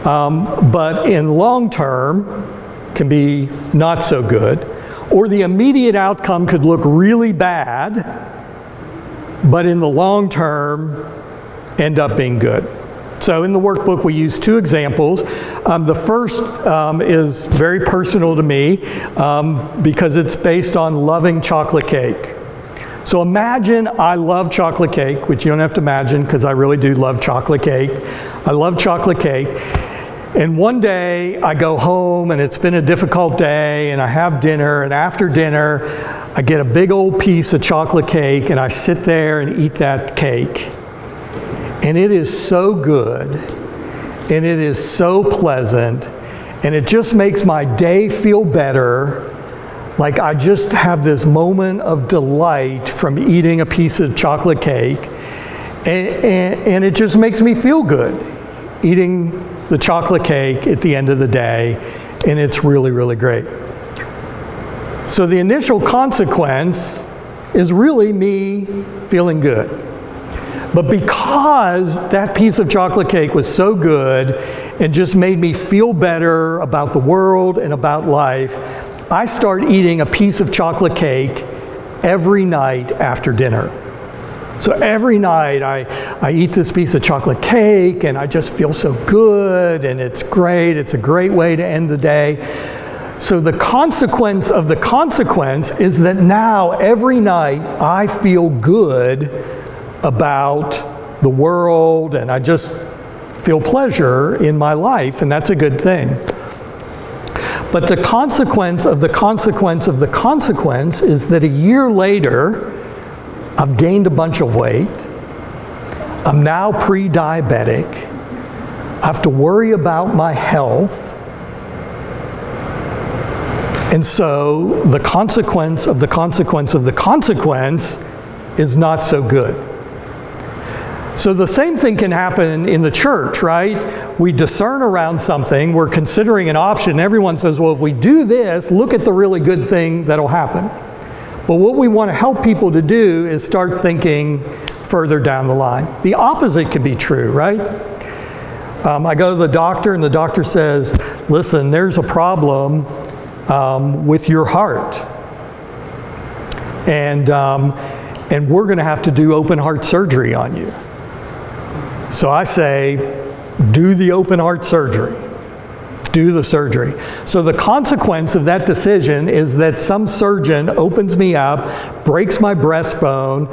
Speaker 1: but in long term can be not so good. Or the immediate outcome could look really bad, but in the long term end up being good. So in the workbook we use two examples. The first is very personal to me because it's based on loving chocolate cake. So imagine I love chocolate cake, which you don't have to imagine because I really do love chocolate cake. I love chocolate cake. And one day I go home and it's been a difficult day and I have dinner, and after dinner I get a big old piece of chocolate cake and I sit there and eat that cake. And it is so good and it is so pleasant And it just makes my day feel better. Like I just have this moment of delight from eating a piece of chocolate cake. And it just makes me feel good eating the chocolate cake at the end of the day. And it's really, really great. So the initial consequence is really me feeling good. But because that piece of chocolate cake was so good and just made me feel better about the world and about life, I start eating a piece of chocolate cake every night after dinner. So every night I eat this piece of chocolate cake and I just feel so good and it's great. It's a great way to end the day. So the consequence of the consequence is that now every night I feel good about the world and I just feel pleasure in my life, and that's a good thing. But the consequence of the consequence of the consequence is that a year later, I've gained a bunch of weight. I'm now pre-diabetic. I have to worry about my health. And so the consequence of the consequence of the consequence is not so good. So the same thing can happen in the church, right? We discern around something, we're considering an option, everyone says, well, if we do this, look at the really good thing that'll happen. But what we want to help people to do is start thinking further down the line. The opposite can be true, right? I go to the doctor and the doctor says, listen, there's a problem with your heart. And we're going to have to do open heart surgery on you. So I say, do the open heart surgery. Do the surgery. So the consequence of that decision is that some surgeon opens me up, breaks my breastbone,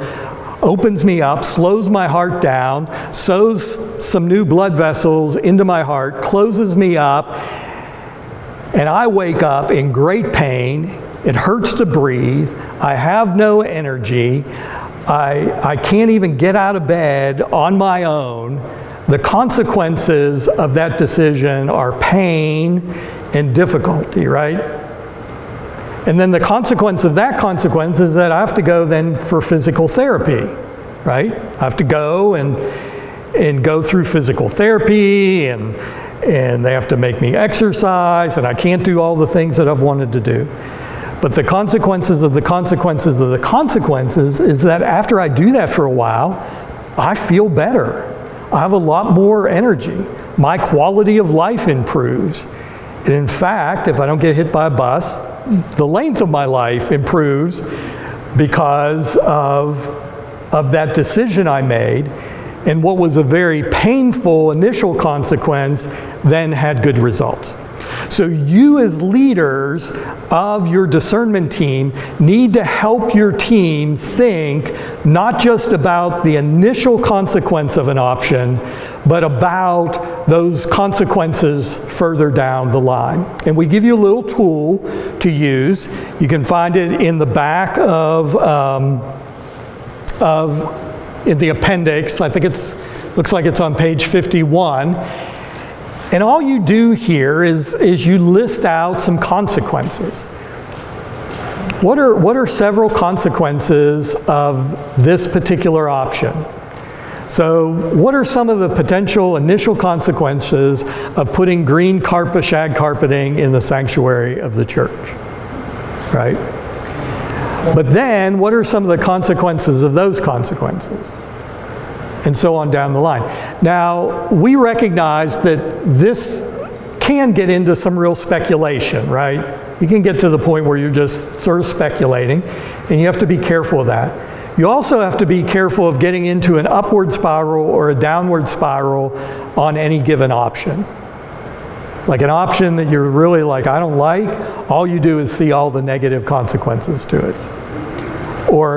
Speaker 1: opens me up, slows my heart down, sews some new blood vessels into my heart, closes me up, and I wake up in great pain. It hurts to breathe. I have no energy. I can't even get out of bed on my own. The consequences of that decision are pain and difficulty, right? And then the consequence of that consequence is that I have to go then for physical therapy, right? I have to go and go through physical therapy and they have to make me exercise and I can't do all the things that I've wanted to do. But the consequences of the consequences of the consequences is that after I do that for a while, I feel better. I have a lot more energy. My quality of life improves. And in fact, if I don't get hit by a bus, the length of my life improves because of that decision I made. And what was a very painful initial consequence then had good results. So you as leaders of your discernment team need to help your team think not just about the initial consequence of an option, but about those consequences further down the line. And we give you a little tool to use. You can find it in the back of in the appendix. I think looks like it's on page 51. And all you do here is you list out some consequences. What are several consequences of this particular option? So what are some of the potential initial consequences of putting green shag carpeting in the sanctuary of the church, right? But then what are some of the consequences of those consequences? And so on down the line. Now, we recognize that this can get into some real speculation, right? You can get to the point where you're just sort of speculating, and you have to be careful of that. You also have to be careful of getting into an upward spiral or a downward spiral on any given option. Like an option that you're really like, I don't like, all you do is see all the negative consequences to it. Or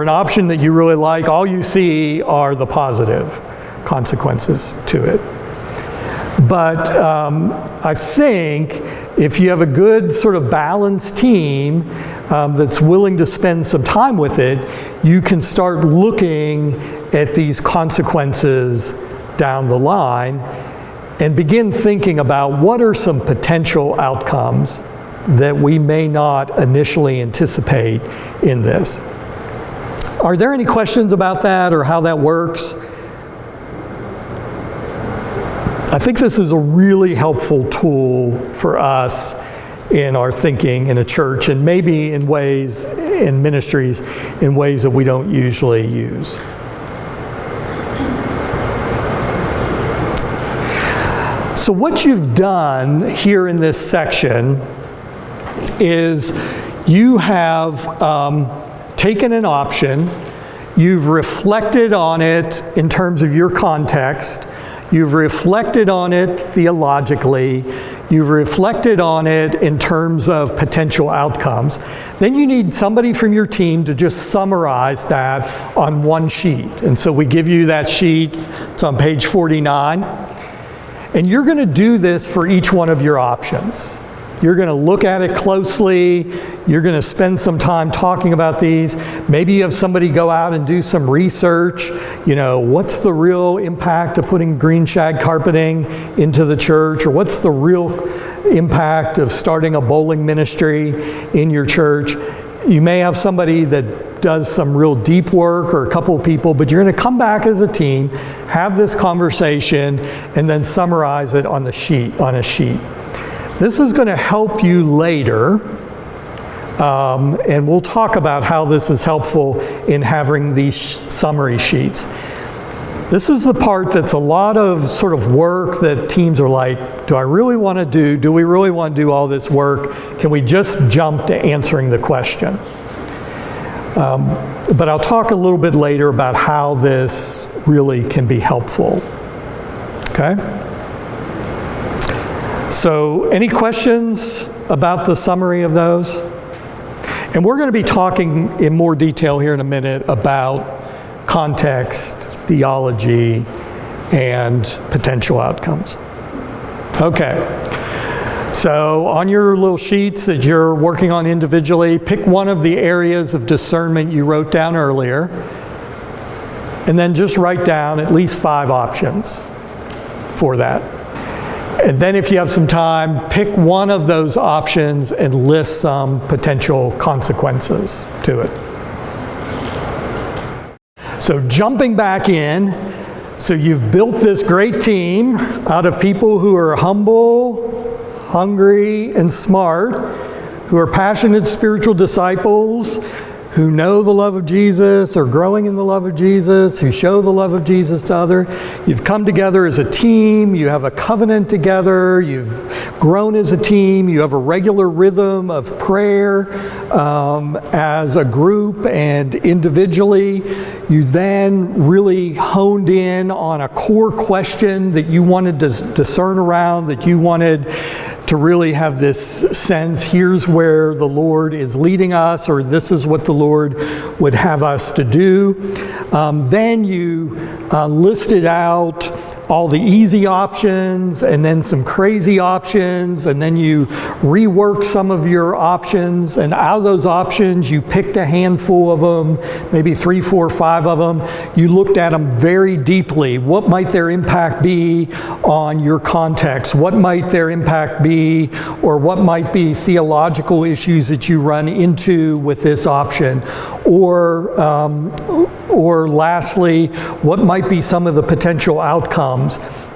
Speaker 1: an option that you really like, all you see are the positive consequences to it. But I think if you have a good sort of balanced team that's willing to spend some time with it, you can start looking at these consequences down the line and begin thinking about what are some potential outcomes that we may not initially anticipate in this. Are there any questions about that or how that works? I think this is a really helpful tool for us in our thinking in a church, and maybe in ways, in ministries, in ways that we don't usually use. So what you've done here in this section is you have taken an option, you've reflected on it in terms of your context, you've reflected on it theologically, you've reflected on it in terms of potential outcomes. Then you need somebody from your team to just summarize that on one sheet. And so we give you that sheet, it's on page 49. And you're going to do this for each one of your options. You're going to look at it closely. You're going to spend some time talking about these. Maybe you have somebody go out and do some research. You know, what's the real impact of putting green shag carpeting into the church? Or what's the real impact of starting a bowling ministry in your church? You may have somebody that does some real deep work, or a couple of people, but you're going to come back as a team, have this conversation, and then summarize it on a sheet. This is going to help you later, and we'll talk about how this is helpful in having these summary sheets. This is the part that's a lot of sort of work that teams are like, do we really want to do all this work? Can we just jump to answering the question? But I'll talk a little bit later about how this really can be helpful. Okay? So, any questions about the summary of those? And we're going to be talking in more detail here in a minute about context, theology, and potential outcomes. Okay. So, on your little sheets that you're working on individually, pick one of the areas of discernment you wrote down earlier, and then just write down at least 5 options for that. And then if you have some time, pick one of those options and list some potential consequences to it. So jumping back in, so you've built this great team out of people who are humble, hungry, and smart, who are passionate spiritual disciples, who know the love of Jesus, are growing in the love of Jesus, who show the love of Jesus to others. You've come together as a team, you have a covenant together, you've grown as a team, you have a regular rhythm of prayer as a group and individually. You then really honed in on a core question that you wanted to discern around, that you wanted to really have this sense, here's where the Lord is leading us, or this is what the Lord would have us to do. Then you listed out all the easy options and then some crazy options, and then you reworked some of your options, and out of those options you picked a handful of them, maybe 3, 4, 5 of them. You looked at them very deeply. What might their impact be on your context? What might their impact be, or what might be theological issues that you run into with this option? Or lastly, what might be some of the potential outcomes?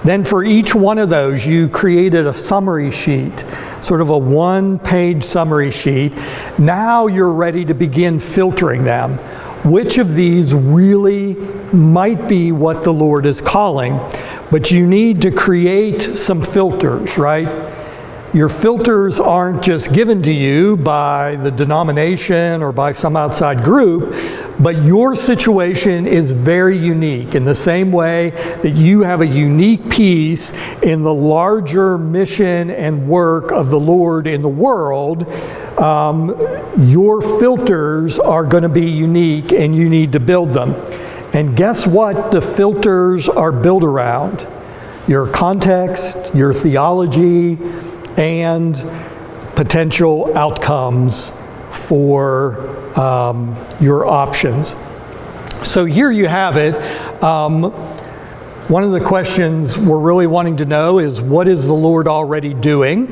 Speaker 1: Then for each one of those, you created a summary sheet, sort of a 1-page summary sheet. Now you're ready to begin filtering them. Which of these really might be what the Lord is calling? But you need to create some filters, right? Your filters aren't just given to you by the denomination or by some outside group, but your situation is very unique in the same way that you have a unique piece in the larger mission and work of the Lord in the world. Your filters are going to be unique, and you need to build them. And guess what the filters are built around? Your context, your theology, and potential outcomes for your options. So here you have it. One of the questions we're really wanting to know is, what is the Lord already doing?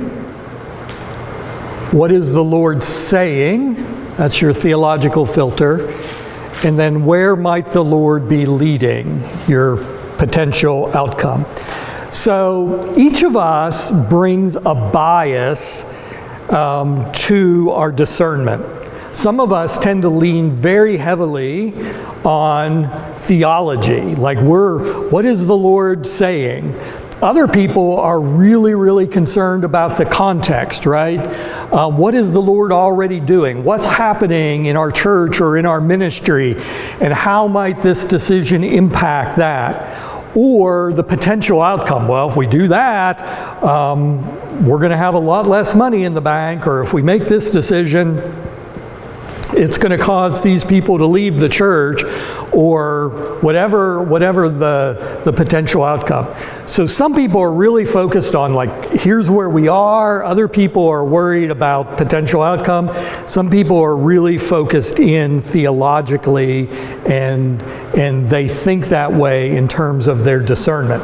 Speaker 1: What is the Lord saying? That's your theological filter. And then where might the Lord be leading? Your potential outcome. So each of us brings a bias to our discernment. Some of us tend to lean very heavily on theology, like what is the Lord saying? Other people are really, really concerned about the context, right? What is the Lord already doing? What's happening in our church or in our ministry? And how might this decision impact that? Or the potential outcome. Well, if we do that, we're going to have a lot less money in the bank, or if we make this decision, it's going to cause these people to leave the church, or whatever the potential outcome. So some people are really focused on, like, here's where we are. Other people are worried about potential outcome. Some people are really focused in theologically, and they think that way in terms of their discernment.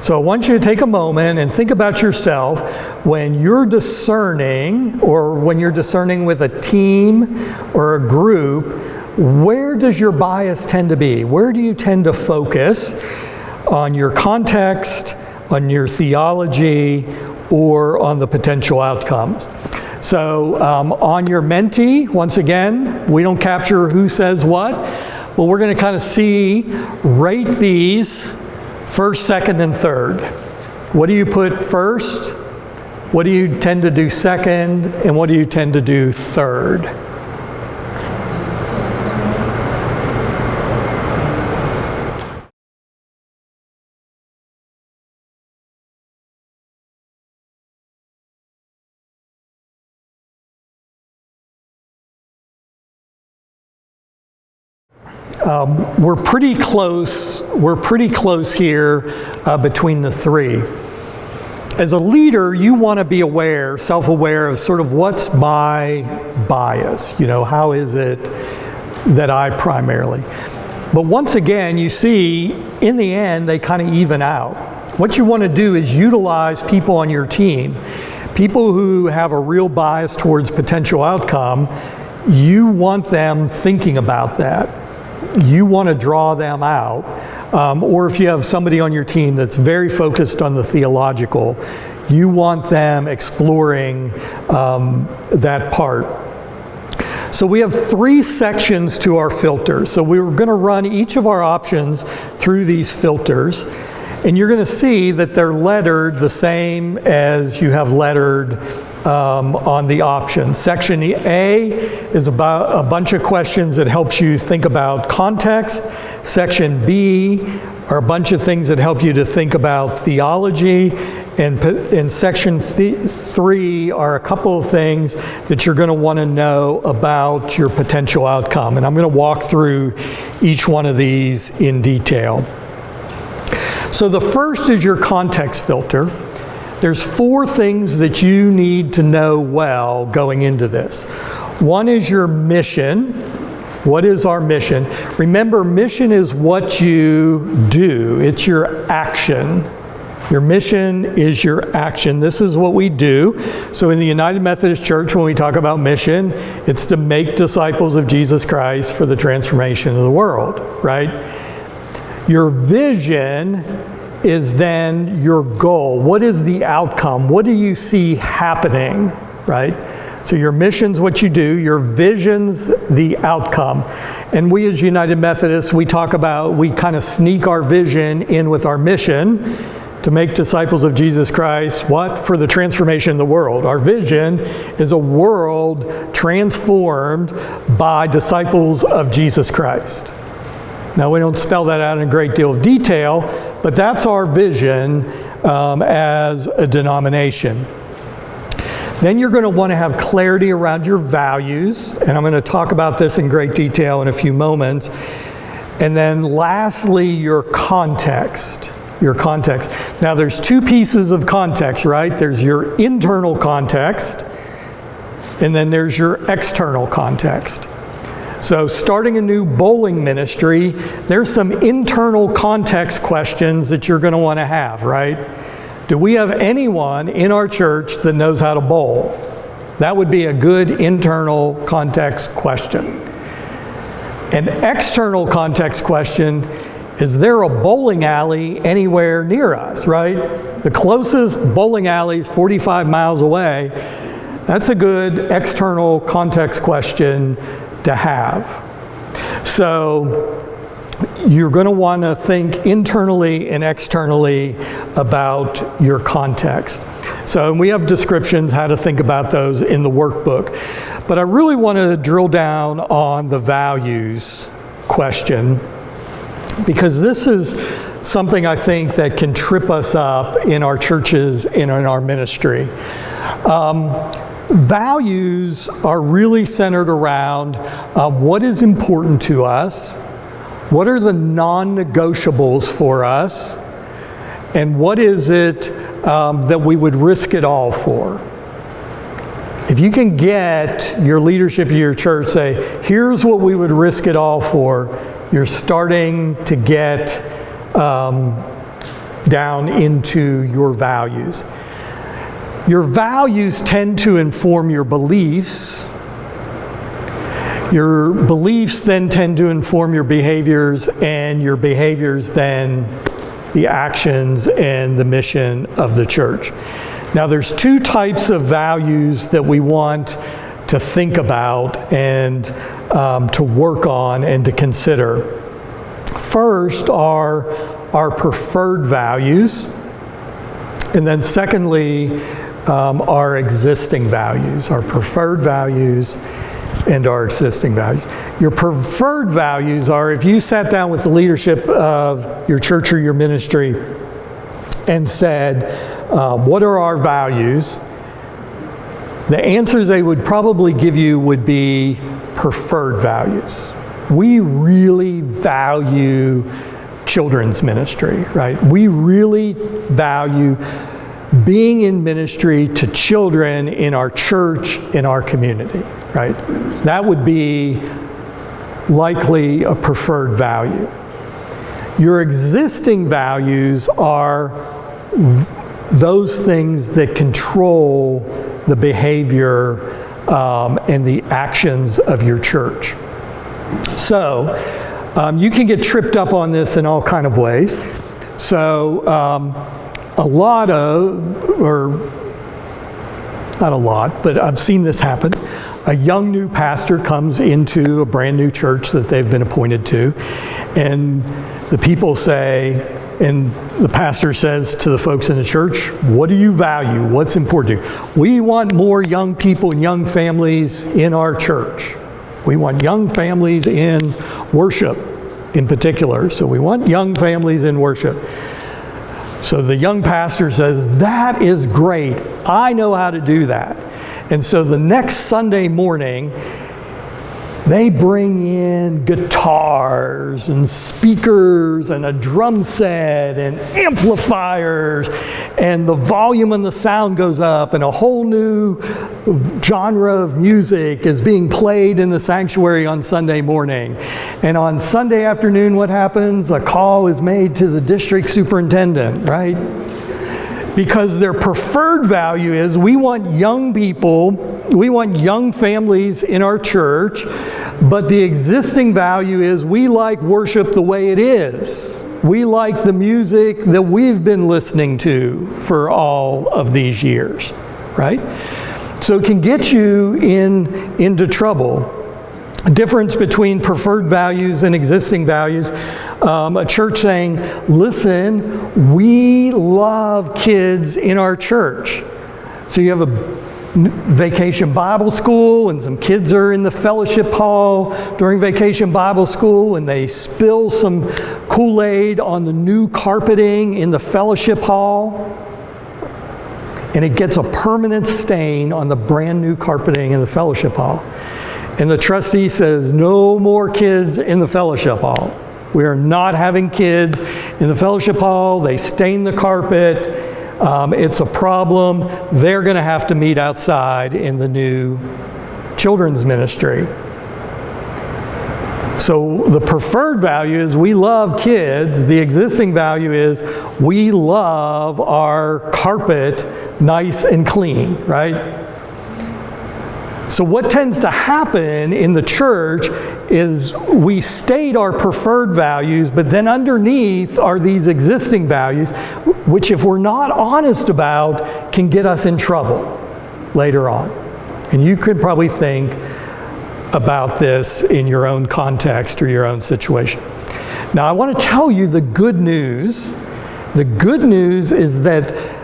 Speaker 1: So I want you to take a moment and think about yourself when you're discerning, or when you're discerning with a team or a group. Where does your bias tend to be? Where do you tend to focus on your context, on your theology, or on the potential outcomes? So on your Menti, once again, we don't capture who says what. Well, we're going to kind of rate these first, second, and third. What do you put first? What do you tend to do second? And what do you tend to do third? We're pretty close. We're pretty close here between the three. As a leader, you want to be aware, self-aware of sort of what's my bias. You know, how is it that I primarily? But once again, you see, in the end, they kind of even out. What you want to do is utilize people on your team, people who have a real bias towards potential outcome. You want them thinking about that. You want to draw them out. Or if you have somebody on your team that's very focused on the theological, you want them exploring that part. So we have 3 sections to our filters. So we're going to run each of our options through these filters. And you're going to see that they're lettered the same as you have lettered on the options. Section A is about a bunch of questions that helps you think about context. Section B are a bunch of things that help you to think about theology. And section 3 are a couple of things that you're going to want to know about your potential outcome. And I'm going to walk through each one of these in detail. So the first is your context filter. There's 4 things that you need to know well going into this. One is your mission. What is our mission? Remember, mission is what you do. It's your action. Your mission is your action. This is what we do. So in the United Methodist Church, when we talk about mission, it's to make disciples of Jesus Christ for the transformation of the world, right? Your vision is then your goal. What is the outcome? What do you see happening, right? So your mission's what you do, your vision's the outcome. And we as United Methodists, we kind of sneak our vision in with our mission to make disciples of Jesus Christ, what? For the transformation of the world. Our vision is a world transformed by disciples of Jesus Christ. Now, we don't spell that out in a great deal of detail, but that's our vision as a denomination. Then you're going to want to have clarity around your values, and I'm going to talk about this in great detail in a few moments. And then lastly, your context. Your context. Now, there's 2 pieces of context, right? There's your internal context, and then there's your external context. So starting a new bowling ministry, there's some internal context questions that you're going to want to have, right? Do we have anyone in our church that knows how to bowl? That would be a good internal context question. An external context question, is there a bowling alley anywhere near us, right? The closest bowling alley is 45 miles away. That's a good external context question to have. So you're going to want to think internally and externally about your context. So we have descriptions how to think about those in the workbook. But I really want to drill down on the values question, because this is something I think that can trip us up in our churches and in our ministry. Values are really centered around what is important to us, what are the non-negotiables for us, and what is it that we would risk it all for. If you can get your leadership of your church say, here's what we would risk it all for, you're starting to get down into your values. Your values tend to inform your beliefs. Your beliefs then tend to inform your behaviors, and your behaviors then the actions and the mission of the church. Now there's two types of values that we want to think about and to work on and to consider. First are our preferred values, and then secondly, our existing values, our preferred values and our existing values. Your preferred values are, if you sat down with the leadership of your church or your ministry and said, what are our values? The answers they would probably give you would be preferred values. We really value children's ministry, right? We really value being in ministry to children in our church, in our community, right? That would be likely a preferred value. Your existing values are those things that control the behavior and the actions of your church. So you can get tripped up on this in all kind of ways. So a lot of, or not a lot, but I've seen this happen. A young new pastor comes into a brand new church that they've been appointed to, and the people say, and the pastor says to the folks in the church, what do you value? What's important to you? We want more young people and young families in our church. We want young families in worship in particular. So we want young families in worship. So the young pastor says, that is great. I know how to do that. And so the next Sunday morning, they bring in guitars and speakers and a drum set and amplifiers, and the volume and the sound goes up, and a whole new genre of music is being played in the sanctuary on Sunday morning. And on Sunday afternoon, what happens? A call is made to the district superintendent, right? Because their preferred value is, we want young people, we want young families in our church, but the existing value is, we like worship the way it is. We like the music that we've been listening to for all of these years, right? So it can get you into trouble. A difference between preferred values and existing values. A church saying, listen, we love kids in our church. So you have a vacation Bible school, and some kids are in the fellowship hall during vacation Bible school, and they spill some Kool-Aid on the new carpeting in the fellowship hall, and it gets a permanent stain on the brand new carpeting in the fellowship hall. And the trustee says, no more kids in the fellowship hall. We are not having kids in the fellowship hall. They stain the carpet. It's a problem. They're going to have to meet outside in the new children's ministry. So the preferred value is we love kids. The existing value is we love our carpet nice and clean, right? So what tends to happen in the church is we state our preferred values, but then underneath are these existing values, which if we're not honest about, can get us in trouble later on. And you could probably think about this in your own context or your own situation. Now, I want to tell you the good news. The good news is that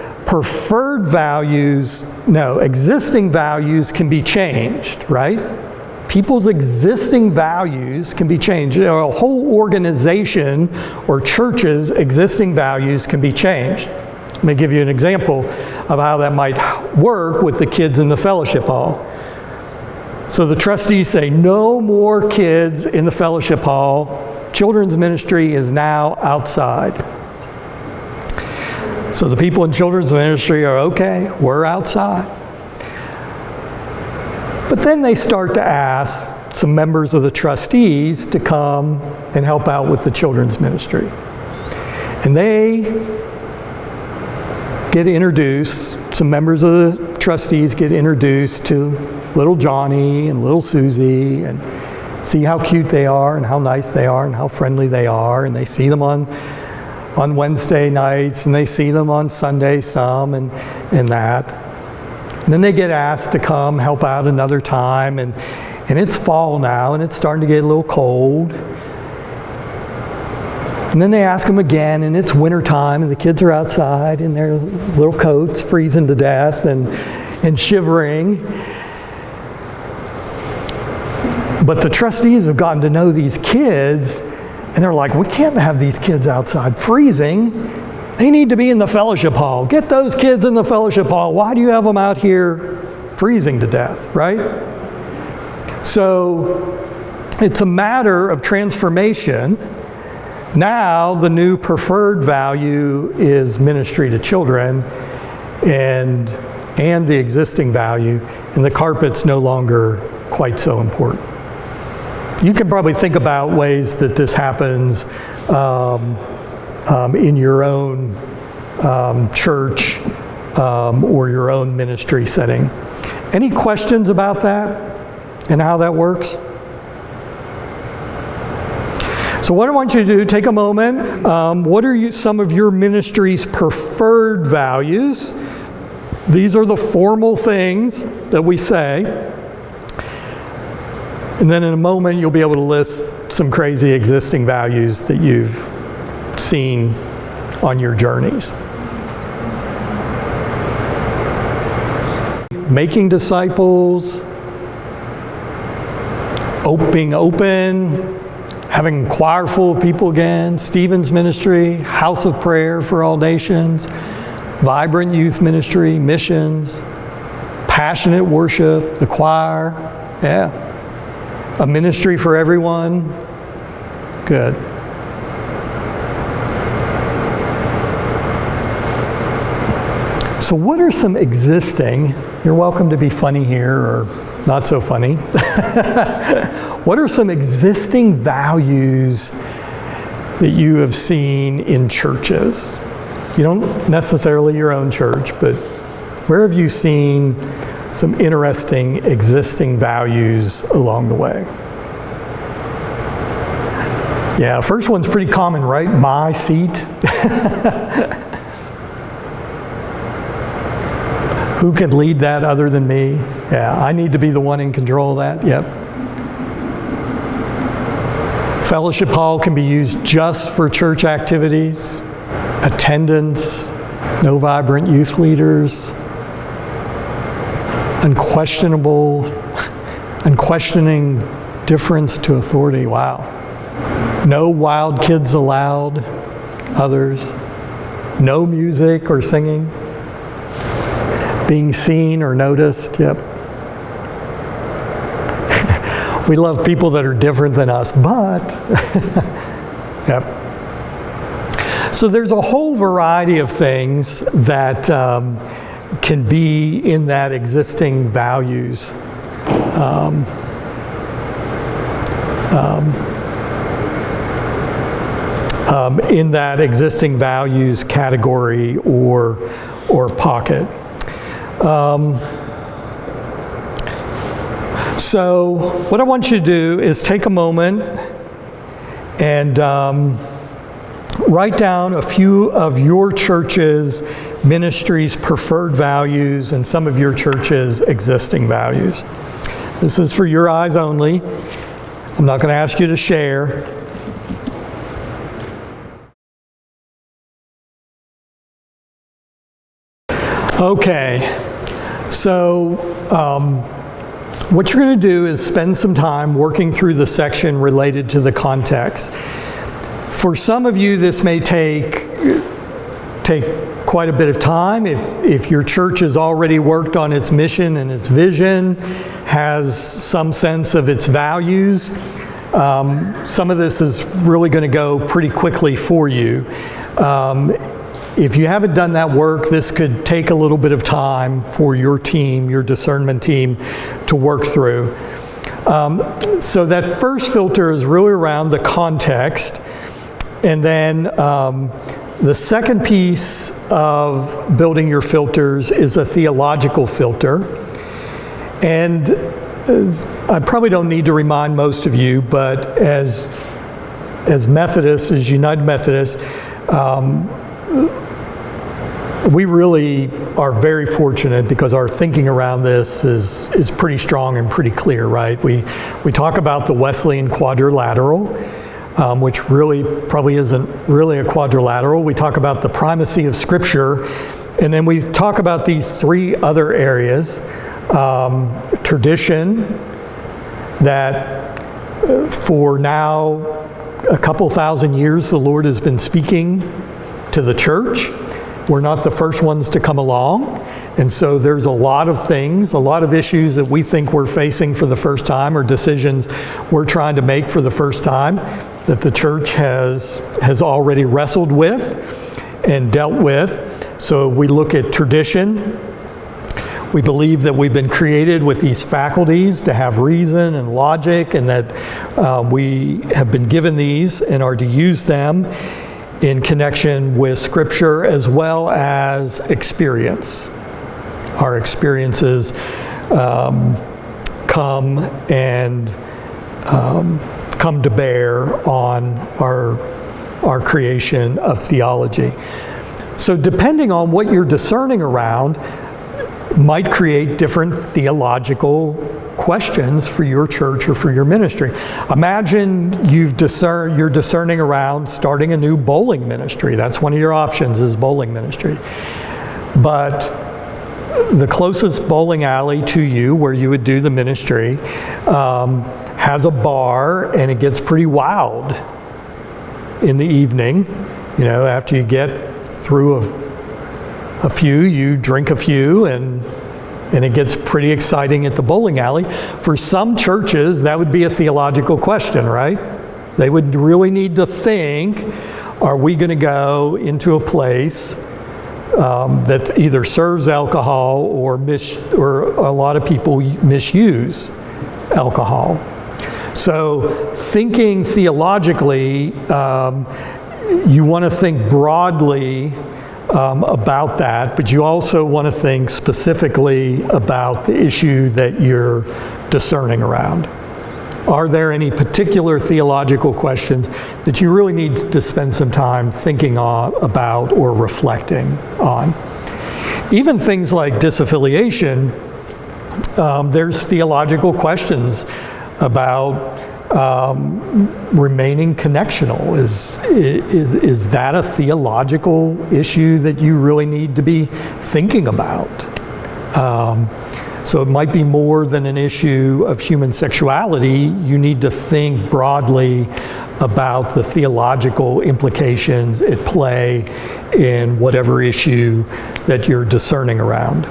Speaker 1: existing values can be changed, right? People's existing values can be changed. A whole organization or church's existing values can be changed. Let me give you an example of how that might work with the kids in the fellowship hall. So the trustees say, no more kids in the fellowship hall. Children's ministry is now outside. So the people in children's ministry are, okay, we're outside. But then they start to ask some members of the trustees to come and help out with the children's ministry. And they get introduced, some members of the trustees get introduced to little Johnny and little Susie and see how cute they are and how nice they are and how friendly they are. And they see them on Wednesday nights and they see them on Sunday some and that. And then they get asked to come help out another time and it's fall now and it's starting to get a little cold. And then they ask them again and it's winter time and the kids are outside in their little coats freezing to death and shivering. But the trustees have gotten to know these kids and they're like, we can't have these kids outside freezing. They need to be in the fellowship hall. Get those kids in the fellowship hall. Why do you have them out here freezing to death, right? So it's a matter of transformation. Now the new preferred value is ministry to children and the existing value, and the carpet's no longer quite so important. You can probably think about ways that this happens in your own church or your own ministry setting. Any questions about that and how that works? So what I want you to do, take a moment. What are some of your ministry's preferred values? These are the formal things that we say. And then in a moment, you'll be able to list some crazy existing values that you've seen on your journeys. Making disciples, being open, having a choir full of people again, Stephen's ministry, house of prayer for all nations, vibrant youth ministry, missions, passionate worship, the choir, yeah. A ministry for everyone, good. So what are some existing, you're welcome to be funny here or not so funny. What are some existing values that you have seen in churches? You don't necessarily your own church, but where have you seen some interesting existing values along the way? Yeah, first one's pretty common, right? My seat. Who could lead that other than me? Yeah, I need to be the one in control of that. Yep. Fellowship hall can be used just for church activities, attendance, no vibrant youth leaders, unquestioning difference to authority. Wow. No wild kids allowed, others. No music or singing. Being seen or noticed, yep. We love people that are different than us, but, yep. So there's a whole variety of things that can be in that existing values in that existing values category or pocket. So what I want you to do is take a moment and write down a few of your church's ministries' preferred values and some of your church's existing values. This is for your eyes only. I'm not going to ask you to share. Okay, so what you're going to do is spend some time working through the section related to the context. For some of you, this may take quite a bit of time. If your church has already worked on its mission and its vision, has some sense of its values, some of this is really going to go pretty quickly for you. If you haven't done that work, this could take a little bit of time for your team, your discernment team, to work through. So that first filter is really around the context. And then the second piece of building your filters is a theological filter. And I probably don't need to remind most of you, but as Methodists, as United Methodists, we really are very fortunate because our thinking around this is pretty strong and pretty clear, right? We talk about the Wesleyan quadrilateral, which really probably isn't really a quadrilateral. We talk about the primacy of Scripture, and then we talk about these three other areas. Tradition, that for now a couple thousand years the Lord has been speaking to the church. We're not the first ones to come along, and so there's a lot of things, a lot of issues that we think we're facing for the first time, or decisions we're trying to make for the first time, that the church has already wrestled with and dealt with. So we look at tradition. We believe that we've been created with these faculties to have reason and logic, and that we have been given these and are to use them in connection with Scripture as well as experience. Our experiences come to bear on our creation of theology. So depending on what you're discerning around might create different theological questions for your church or for your ministry. Imagine you're discerning around starting a new bowling ministry. That's one of your options, is bowling ministry. But the closest bowling alley to you where you would do the ministry has a bar, and it gets pretty wild in the evening. You know, after you get through a few, you drink a few, and it gets pretty exciting at the bowling alley. For some churches, that would be a theological question, right? They would really need to think, are we going to go into a place that either serves alcohol or a lot of people misuse alcohol? So thinking theologically, you want to think broadly about that, but you also want to think specifically about the issue that you're discerning around. Are there any particular theological questions that you really need to spend some time thinking about or reflecting on? Even things like disaffiliation, there's theological questions about remaining connectional. Is that a theological issue that you really need to be thinking about? So it might be more than an issue of human sexuality. You need to think broadly about the theological implications at play in whatever issue that you're discerning around.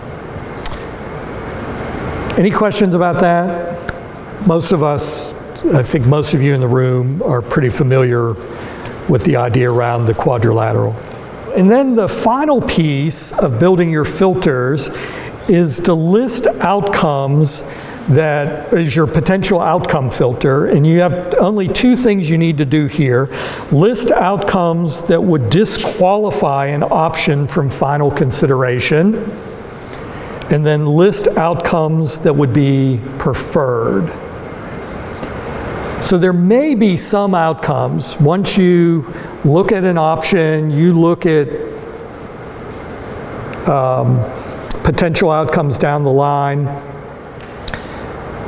Speaker 1: Any questions about that? Most of us, I think most of you in the room, are pretty familiar with the idea around the quadrilateral. And then the final piece of building your filters is to list outcomes that is your potential outcome filter, and you have only two things you need to do here. List outcomes that would disqualify an option from final consideration, and then list outcomes that would be preferred. So there may be some outcomes. Once you look at an option, you look at potential outcomes down the line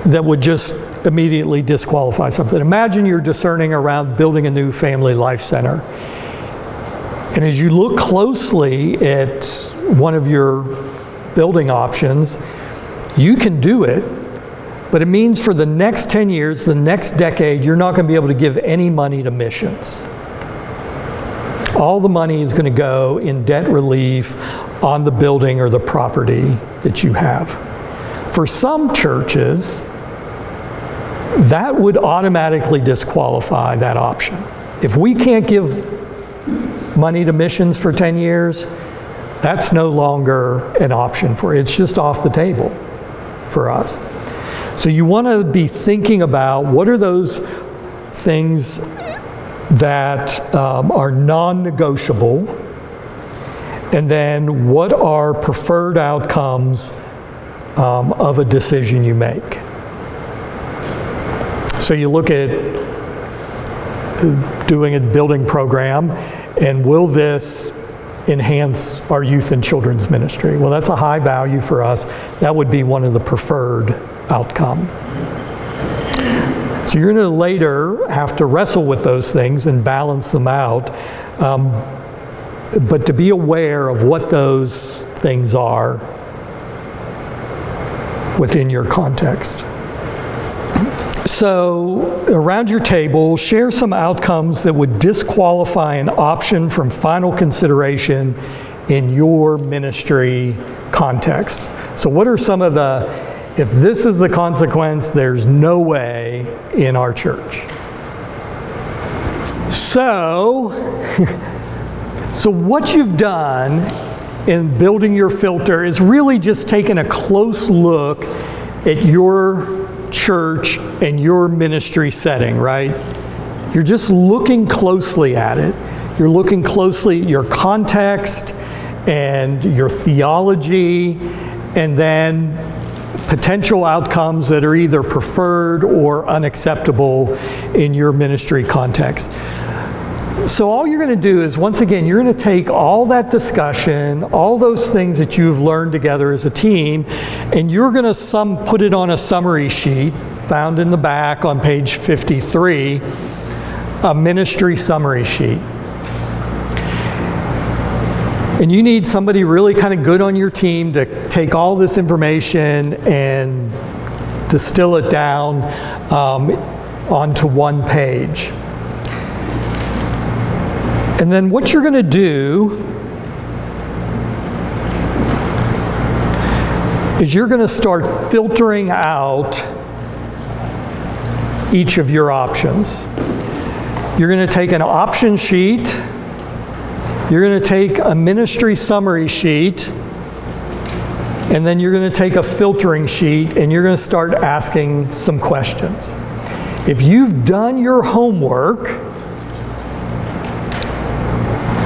Speaker 1: that would just immediately disqualify something. Imagine you're discerning around building a new family life center. And as you look closely at one of your building options, you can do it, but it means for the next 10 years, the next decade, you're not going to be able to give any money to missions. All the money is going to go in debt relief on the building or the property that you have. For some churches, that would automatically disqualify that option. If we can't give money to missions for 10 years, that's no longer an option for it. It's just off the table for us. So you want to be thinking about what are those things that are non-negotiable, and then what are preferred outcomes of a decision you make. So you look at doing a building program, and will this enhance our youth and children's ministry? Well, that's a high value for us. That would be one of the preferred outcome. So you're going to later have to wrestle with those things and balance them out, but to be aware of what those things are within your context. So around your table, share some outcomes that would disqualify an option from final consideration in your ministry context. So what are some of the, if this is the consequence, there's no way in our church. So what you've done in building your filter is really just taking a close look at your church and your ministry setting, right? You're just looking closely at it. You're looking closely at your context and your theology, and then potential outcomes that are either preferred or unacceptable in your ministry context. So all you're going to do is, once again, you're going to take all that discussion, all those things that you've learned together as a team, and you're going to put it on a summary sheet found in the back on page 53, a ministry summary sheet. And you need somebody really kind of good on your team to take all this information and distill it down onto one page. And then what you're going to do is you're going to start filtering out each of your options. You're going to take an option sheet, you're going to take a ministry summary sheet, and then you're going to take a filtering sheet, and you're going to start asking some questions. If you've done your homework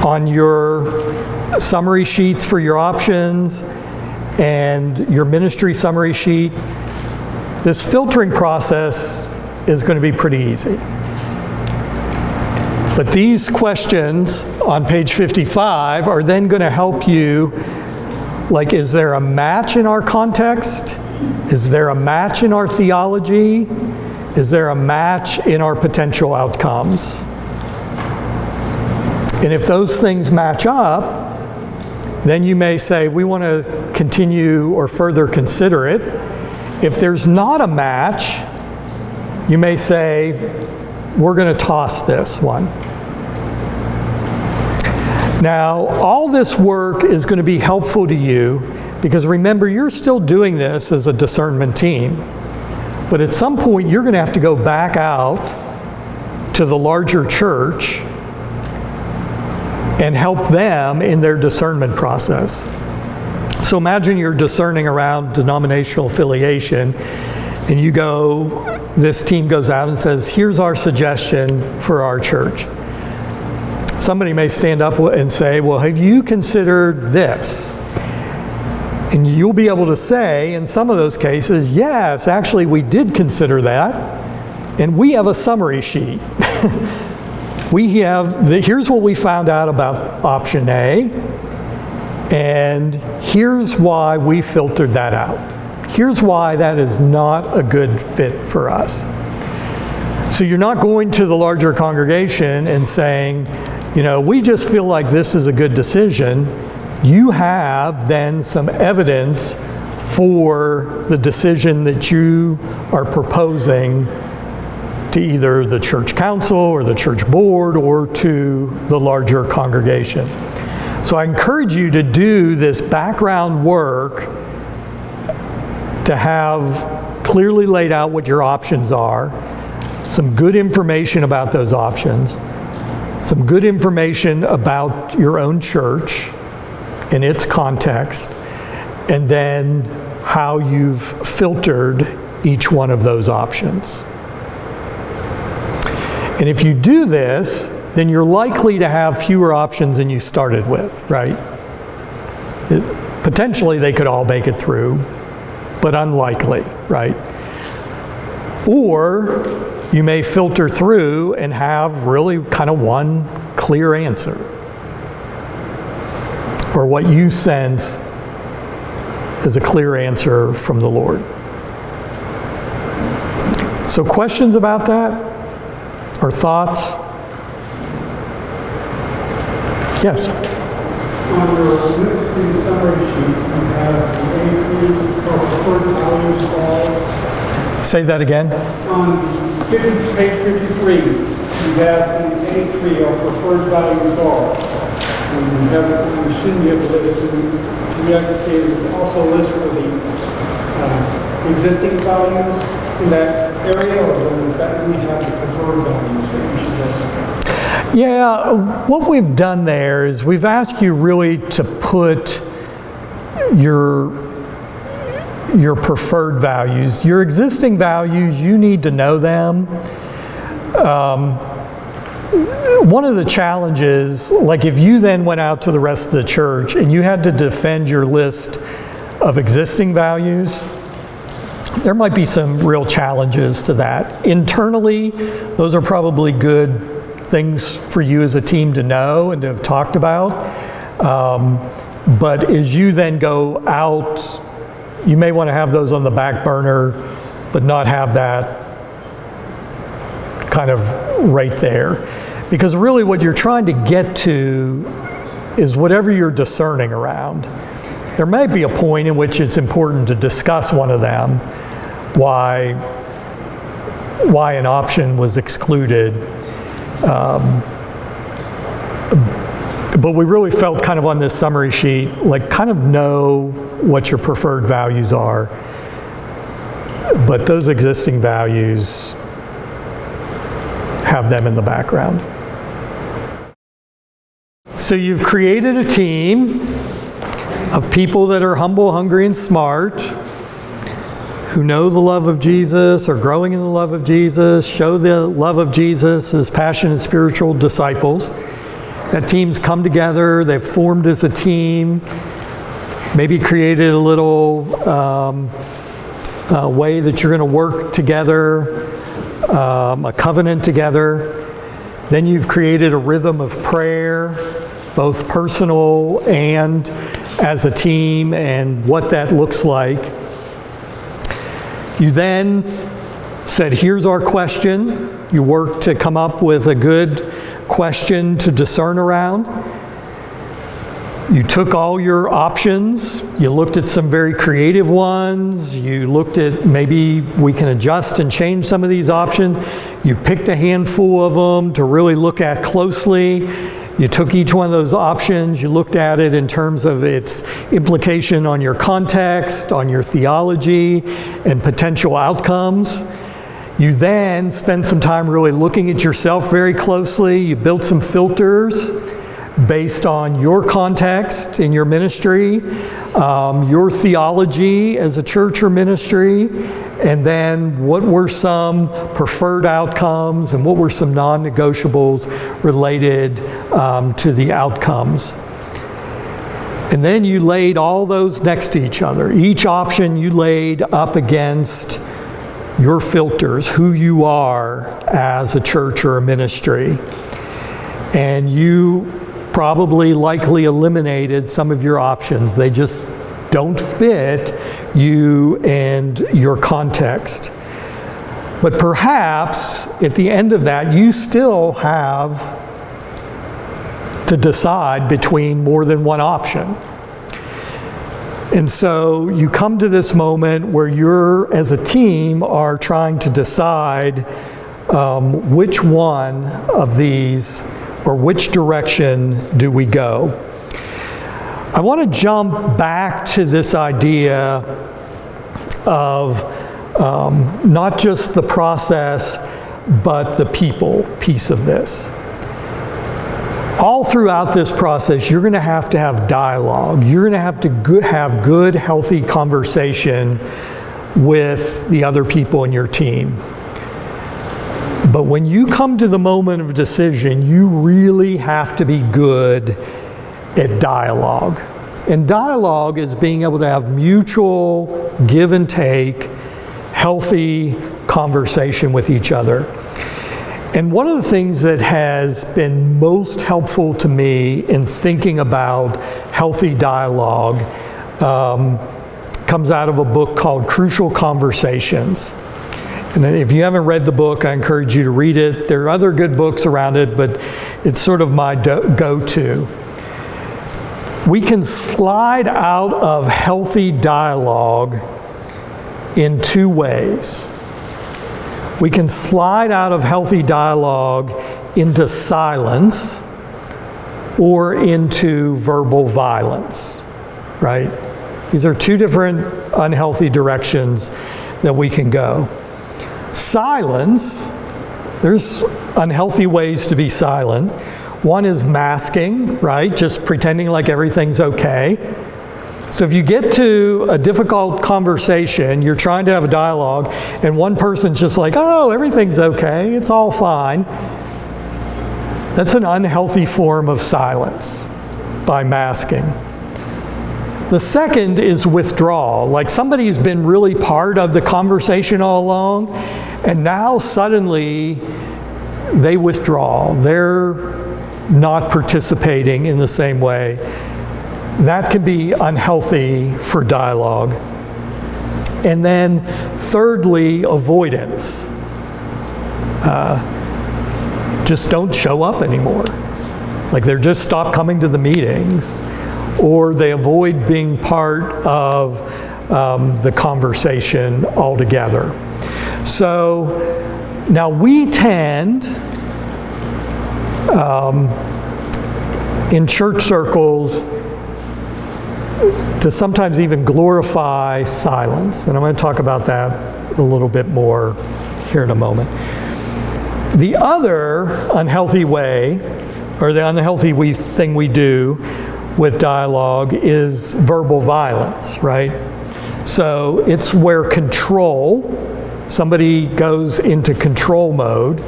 Speaker 1: on your summary sheets for your options and your ministry summary sheet, this filtering process is going to be pretty easy. But these questions on page 55 are then going to help you, like, is there a match in our context? Is there a match in our theology? Is there a match in our potential outcomes? And if those things match up, then you may say, we want to continue or further consider it. If there's not a match, you may say, we're going to toss this one. Now, all this work is going to be helpful to you because remember, you're still doing this as a discernment team. But at some point, you're going to have to go back out to the larger church and help them in their discernment process. So imagine you're discerning around denominational affiliation, and you go, this team goes out and says, here's our suggestion for our church. Somebody may stand up and say, well, have you considered this? And you'll be able to say, in some of those cases, yes, actually we did consider that, and we have a summary sheet. Here's what we found out about option A, and here's why we filtered that out. Here's why that is not a good fit for us. So you're not going to the larger congregation and saying, we just feel like this is a good decision. You have then some evidence for the decision that you are proposing to either the church council or the church board or to the larger congregation. So I encourage you to do this background work to have clearly laid out what your options are, some good information about those options, some good information about your own church in its context, and then how you've filtered each one of those options. And if you do this, then you're likely to have fewer options than you started with, right? Potentially they could all make it through, but unlikely, right? Or you may filter through and have really kind of one clear answer, or what you sense is a clear answer from the Lord. So questions about that, or thoughts? Yes?
Speaker 2: On your ministry summary sheet, you have the A3 or preferred values all.
Speaker 1: Say that again.
Speaker 2: On page 53, you have the A3 or preferred values all. And you shouldn't have a list. There's also a list for the existing values in that area, or is that we have the preferred values that we should list?
Speaker 1: Yeah, what we've done there is we've asked you really to put your preferred values. Your existing values, you need to know them. One of the challenges, like if you then went out to the rest of the church and you had to defend your list of existing values, there might be some real challenges to that. Internally, those are probably good things for you as a team to know and to have talked about. But as you then go out, you may want to have those on the back burner, but not have that kind of right there. Because really what you're trying to get to is whatever you're discerning around. There may be a point in which it's important to discuss one of them, why an option was excluded. But we really felt kind of on this summary sheet, like kind of know what your preferred values are. But those existing values, have them in the background. So you've created a team of people that are humble, hungry, and smart, who know the love of Jesus, are growing in the love of Jesus, show the love of Jesus as passionate spiritual disciples. That team's come together, they've formed as a team, maybe created a little way that you're going to work together, a covenant together. Then you've created a rhythm of prayer, both personal and as a team, and what that looks like. You then said, here's our question. You worked to come up with a good question to discern around. You took all your options. You looked at some very creative ones. You looked at maybe we can adjust and change some of these options. You picked a handful of them to really look at closely. You took each one of those options. You looked at it in terms of its implication on your context, on your theology, and potential outcomes. You then spent some time really looking at yourself very closely. You built some filters based on your context in your ministry, your theology as a church or ministry, and then what were some preferred outcomes and what were some non-negotiables related to the outcomes. And then you laid all those next to each other. Each option you laid up against your filters, who you are as a church or a ministry. And you probably likely eliminated some of your options. They just don't fit you and your context. But perhaps at the end of that, you still have to decide between more than one option. And so you come to this moment where you're, as a team, are trying to decide which one of these or which direction do we go. I want to jump back to this idea of not just the process, but the people piece of this. All throughout this process, you're going to have dialogue. You're going to have have good, healthy conversation with the other people in your team. But when you come to the moment of decision, you really have to be good at dialogue. And dialogue is being able to have mutual give and take, healthy conversation with each other. And one of the things that has been most helpful to me in thinking about healthy dialogue comes out of a book called Crucial Conversations. And if you haven't read the book, I encourage you to read it. There are other good books around it, but it's sort of my go-to. We can slide out of healthy dialogue in two ways. We can slide out of healthy dialogue into silence or into verbal violence, right? These are two different unhealthy directions that we can go. Silence, there's unhealthy ways to be silent. One is masking, right? Just pretending like everything's okay. So if you get to a difficult conversation, you're trying to have a dialogue, and one person's just like, oh, everything's okay, it's all fine. That's an unhealthy form of silence by masking. The second is withdrawal. Like somebody's been really part of the conversation all along, and now suddenly they withdraw. They're not participating in the same way. That can be unhealthy for dialogue. And then thirdly, avoidance. Just don't show up anymore. Like they just stop coming to the meetings, or they avoid being part of the conversation altogether. So now we tend, in church circles, to sometimes even glorify silence. And I'm going to talk about that a little bit more here in a moment. The other unhealthy way, or the unhealthy thing we do with dialogue is verbal violence, right? So it's where somebody goes into control mode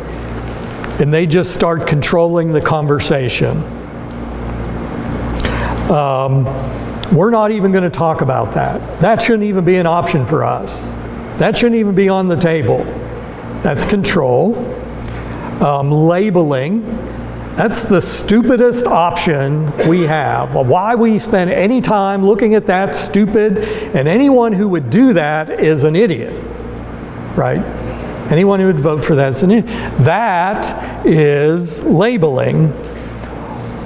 Speaker 1: and they just start controlling the conversation. We're not even going to talk about that. That shouldn't even be an option for us. That shouldn't even be on the table. That's control. Labeling. That's the stupidest option we have. Why we spend any time looking at that stupid, and anyone who would do that is an idiot, right? Anyone who would vote for that is an idiot. That is labeling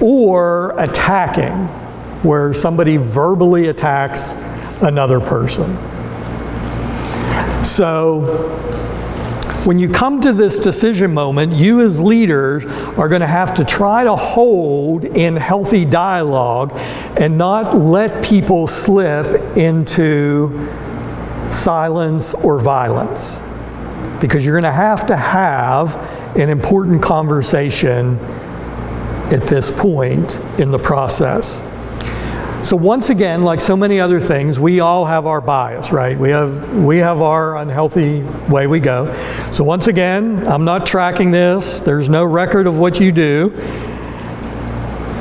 Speaker 1: or attacking, where somebody verbally attacks another person. So when you come to this decision moment, you as leaders are going to have to try to hold in healthy dialogue and not let people slip into silence or violence. Because you're going to have an important conversation at this point in the process. So once again, like so many other things, we all have our bias, right? We have our unhealthy way we go. So once again, I'm not tracking this. There's no record of what you do.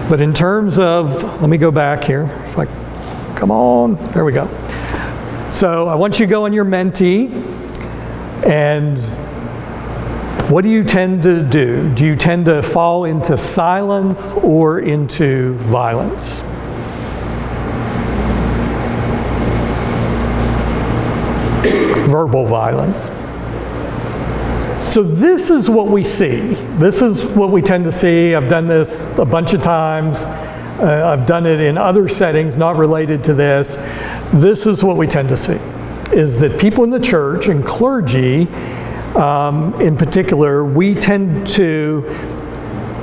Speaker 1: But in terms of, let me go back here. If I come on, there we go. So I want you to go on your Menti, and what do you tend to do? Do you tend to fall into silence or into violence? Verbal violence. So this is what we see. This is what we tend to see. I've done this a bunch of times. I've done it in other settings not related to this. This is what we tend to see, is that people in the church and clergy in particular, we tend to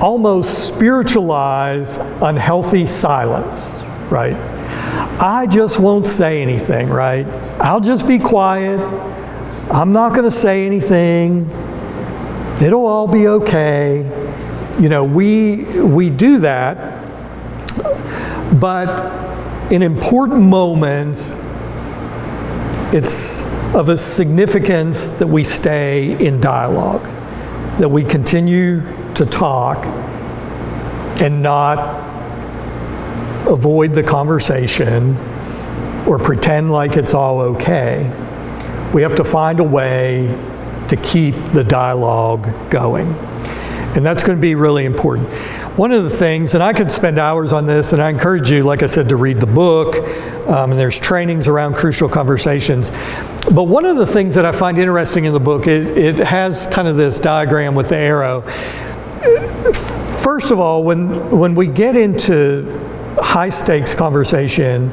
Speaker 1: almost spiritualize unhealthy silence, right? I just won't say anything, right? I'll just be quiet. I'm not going to say anything. It'll all be okay. You know, we do that, but in important moments, it's of a significance that we stay in dialogue, that we continue to talk and not avoid the conversation or pretend like it's all okay. We have to find a way to keep the dialogue going. And that's going to be really important. One of the things, and I could spend hours on this, and I encourage you, like I said, to read the book, and there's trainings around crucial conversations. But one of the things that I find interesting in the book, it has kind of this diagram with the arrow. First of all, when we get into high stakes conversation,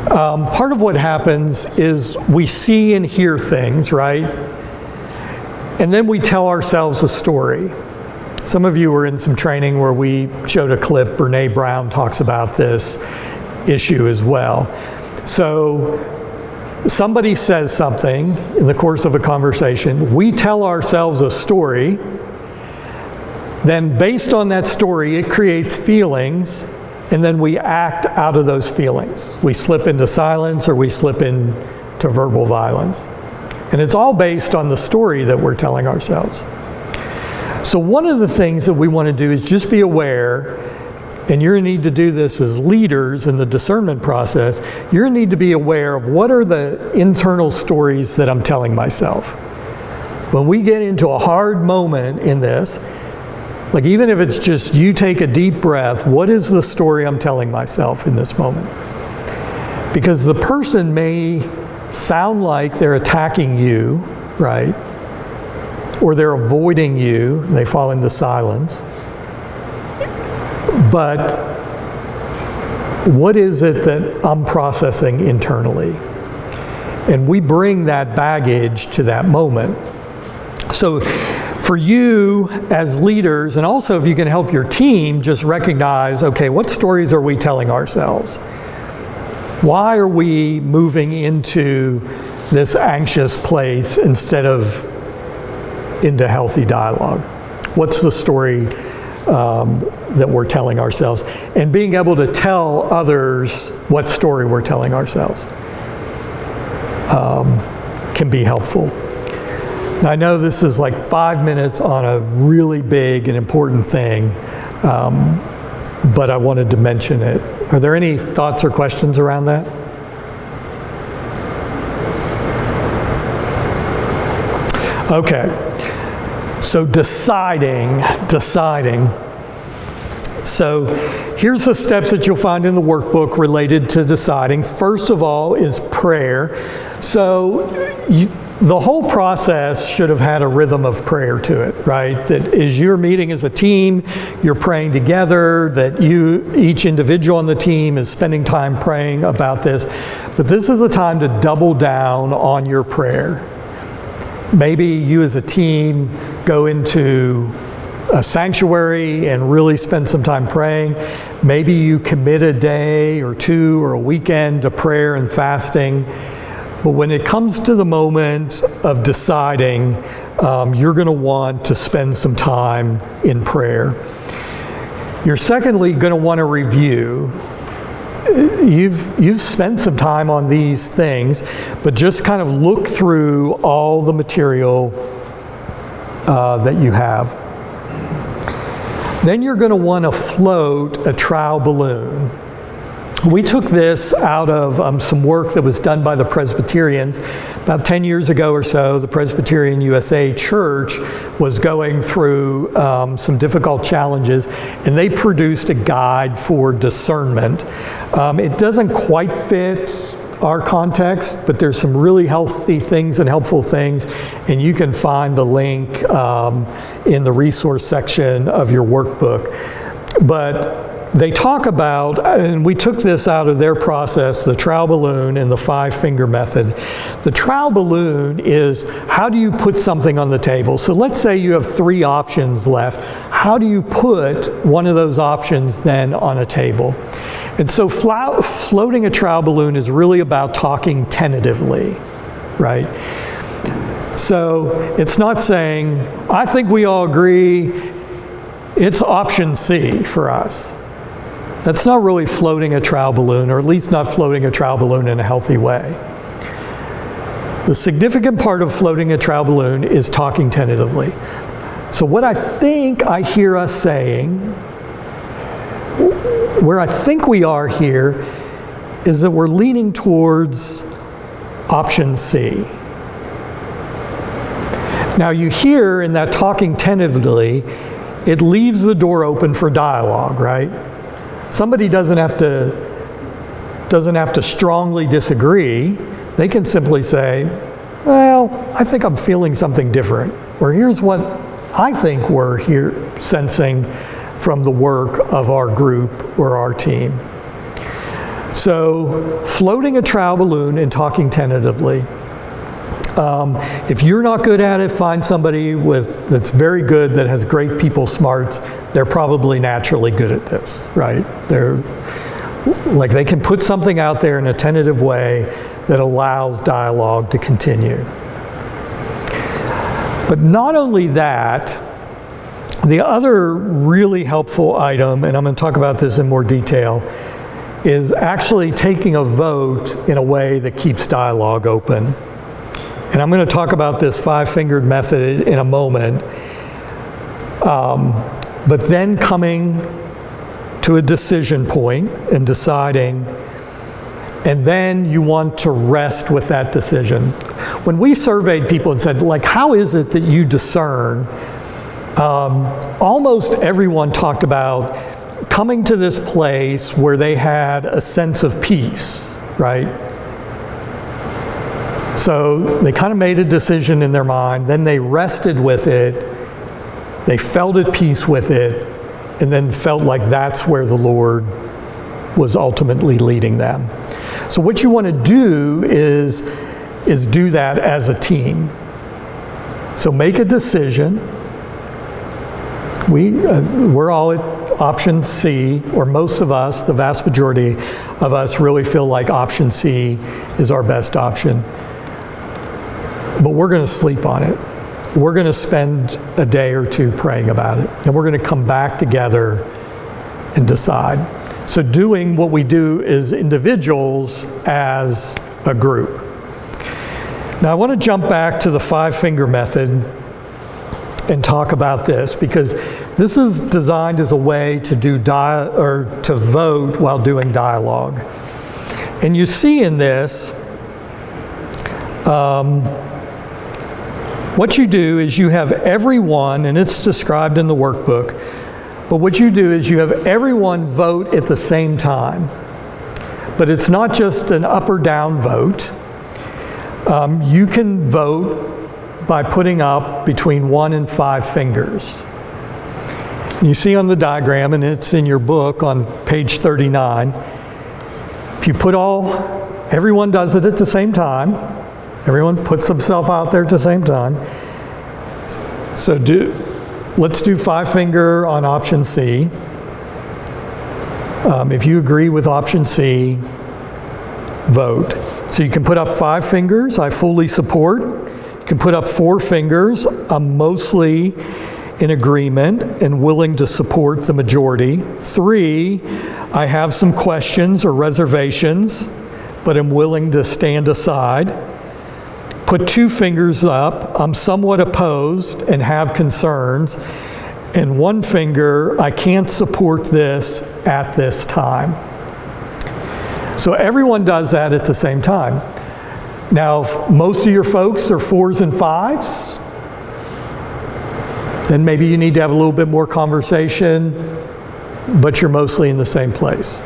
Speaker 1: part of what happens is we see and hear things, right? And then we tell ourselves a story. Some of you were in some training where we showed a clip. Brene Brown talks about this issue as well. So somebody says something in the course of a conversation. We tell ourselves a story. Then based on that story, it creates feelings. And then we act out of those feelings. We slip into silence or we slip into verbal violence. And it's all based on the story that we're telling ourselves. So one of the things that we want to do is just be aware, and you're going to need to do this as leaders in the discernment process, you're going to need to be aware of what are the internal stories that I'm telling myself. When we get into a hard moment in this, like even if it's just you take a deep breath, what is the story I'm telling myself in this moment? Because the person may sound like they're attacking you, right? Or they're avoiding you, they fall into silence. But what is it that I'm processing internally? And we bring that baggage to that moment. So for you as leaders, and also if you can help your team, just recognize, okay, what stories are we telling ourselves? Why are we moving into this anxious place instead of into healthy dialogue? What's the story that we're telling ourselves? And being able to tell others what story we're telling ourselves can be helpful. Now, I know this is like 5 minutes on a really big and important thing, but I wanted to mention it. Are there any thoughts or questions around that? Okay, so deciding. So here's the steps that you'll find in the workbook related to deciding. First of all is prayer. So the whole process should have had a rhythm of prayer to it, right? That as you're meeting as a team, you're praying together, that each individual on the team is spending time praying about this. But this is the time to double down on your prayer. Maybe you as a team go into a sanctuary and really spend some time praying. Maybe you commit a day or two or a weekend to prayer and fasting. But when it comes to the moment of deciding, you're going to want to spend some time in prayer. You're secondly going to want to review. You've spent some time on these things, but just kind of look through all the material that you have. Then you're going to want to float a trial balloon. We took this out of some work that was done by the Presbyterians. About 10 years ago or so, the Presbyterian USA Church was going through some difficult challenges, and they produced a guide for discernment. It doesn't quite fit our context, but there's some really healthy things and helpful things, and you can find the link in the resource section of your workbook. But they talk about, and we took this out of their process, the trowel balloon and the 5-finger method. The trowel balloon is, how do you put something on the table? So let's say you have 3 options left. How do you put one of those options then on a table? And so floating a trowel balloon is really about talking tentatively, right? So it's not saying, I think we all agree, it's option C for us. That's not really floating a trowel balloon, or at least not floating a trowel balloon in a healthy way. The significant part of floating a trowel balloon is talking tentatively. So what I think I hear us saying, where I think we are here, is that we're leaning towards option C. Now you hear in that talking tentatively, it leaves the door open for dialogue, right? Somebody doesn't have to strongly disagree. They can simply say, well, I think I'm feeling something different. Or here's what I think we're here sensing from the work of our group or our team. So floating a trowel balloon and talking tentatively. If you're not good at it, find somebody that's very good, that has great people smarts. They're probably naturally good at this, right? They can put something out there in a tentative way that allows dialogue to continue. But not only that, the other really helpful item, and I'm going to talk about this in more detail, is actually taking a vote in a way that keeps dialogue open. And I'm going to talk about this 5-fingered method in a moment. But then coming to a decision point and deciding, and then you want to rest with that decision. When we surveyed people and said, how is it that you discern? Almost everyone talked about coming to this place where they had a sense of peace, right? So they kind of made a decision in their mind, then they rested with it, they felt at peace with it, and then felt like that's where the Lord was ultimately leading them. So what you want to do is do that as a team. So make a decision. We're all at option C, or most of us, the vast majority of us, really feel like option C is our best option. But we're going to sleep on it. We're going to spend a day or two praying about it. And we're going to come back together and decide. So doing what we do as individuals as a group. Now I want to jump back to the 5-finger method and talk about this, because this is designed as a way to to vote while doing dialogue. And you see in this, what you do is you have everyone, and it's described in the workbook, but what you do is you have everyone vote at the same time. But it's not just an up or down vote. You can vote by putting up between 1 and 5 fingers. You see on the diagram, and it's in your book on page 39, if you put everyone does it at the same time. Everyone puts themselves out there at the same time. So let's do 5-finger on option C. If you agree with option C, vote. So you can put up 5 fingers, I fully support. You can put up 4 fingers, I'm mostly in agreement and willing to support the majority. 3, I have some questions or reservations, but am willing to stand aside. Put 2 fingers up, I'm somewhat opposed and have concerns. And 1 finger, I can't support this at this time. So everyone does that at the same time. Now, if most of your folks are 4s and 5s, then maybe you need to have a little bit more conversation, but you're mostly in the same place.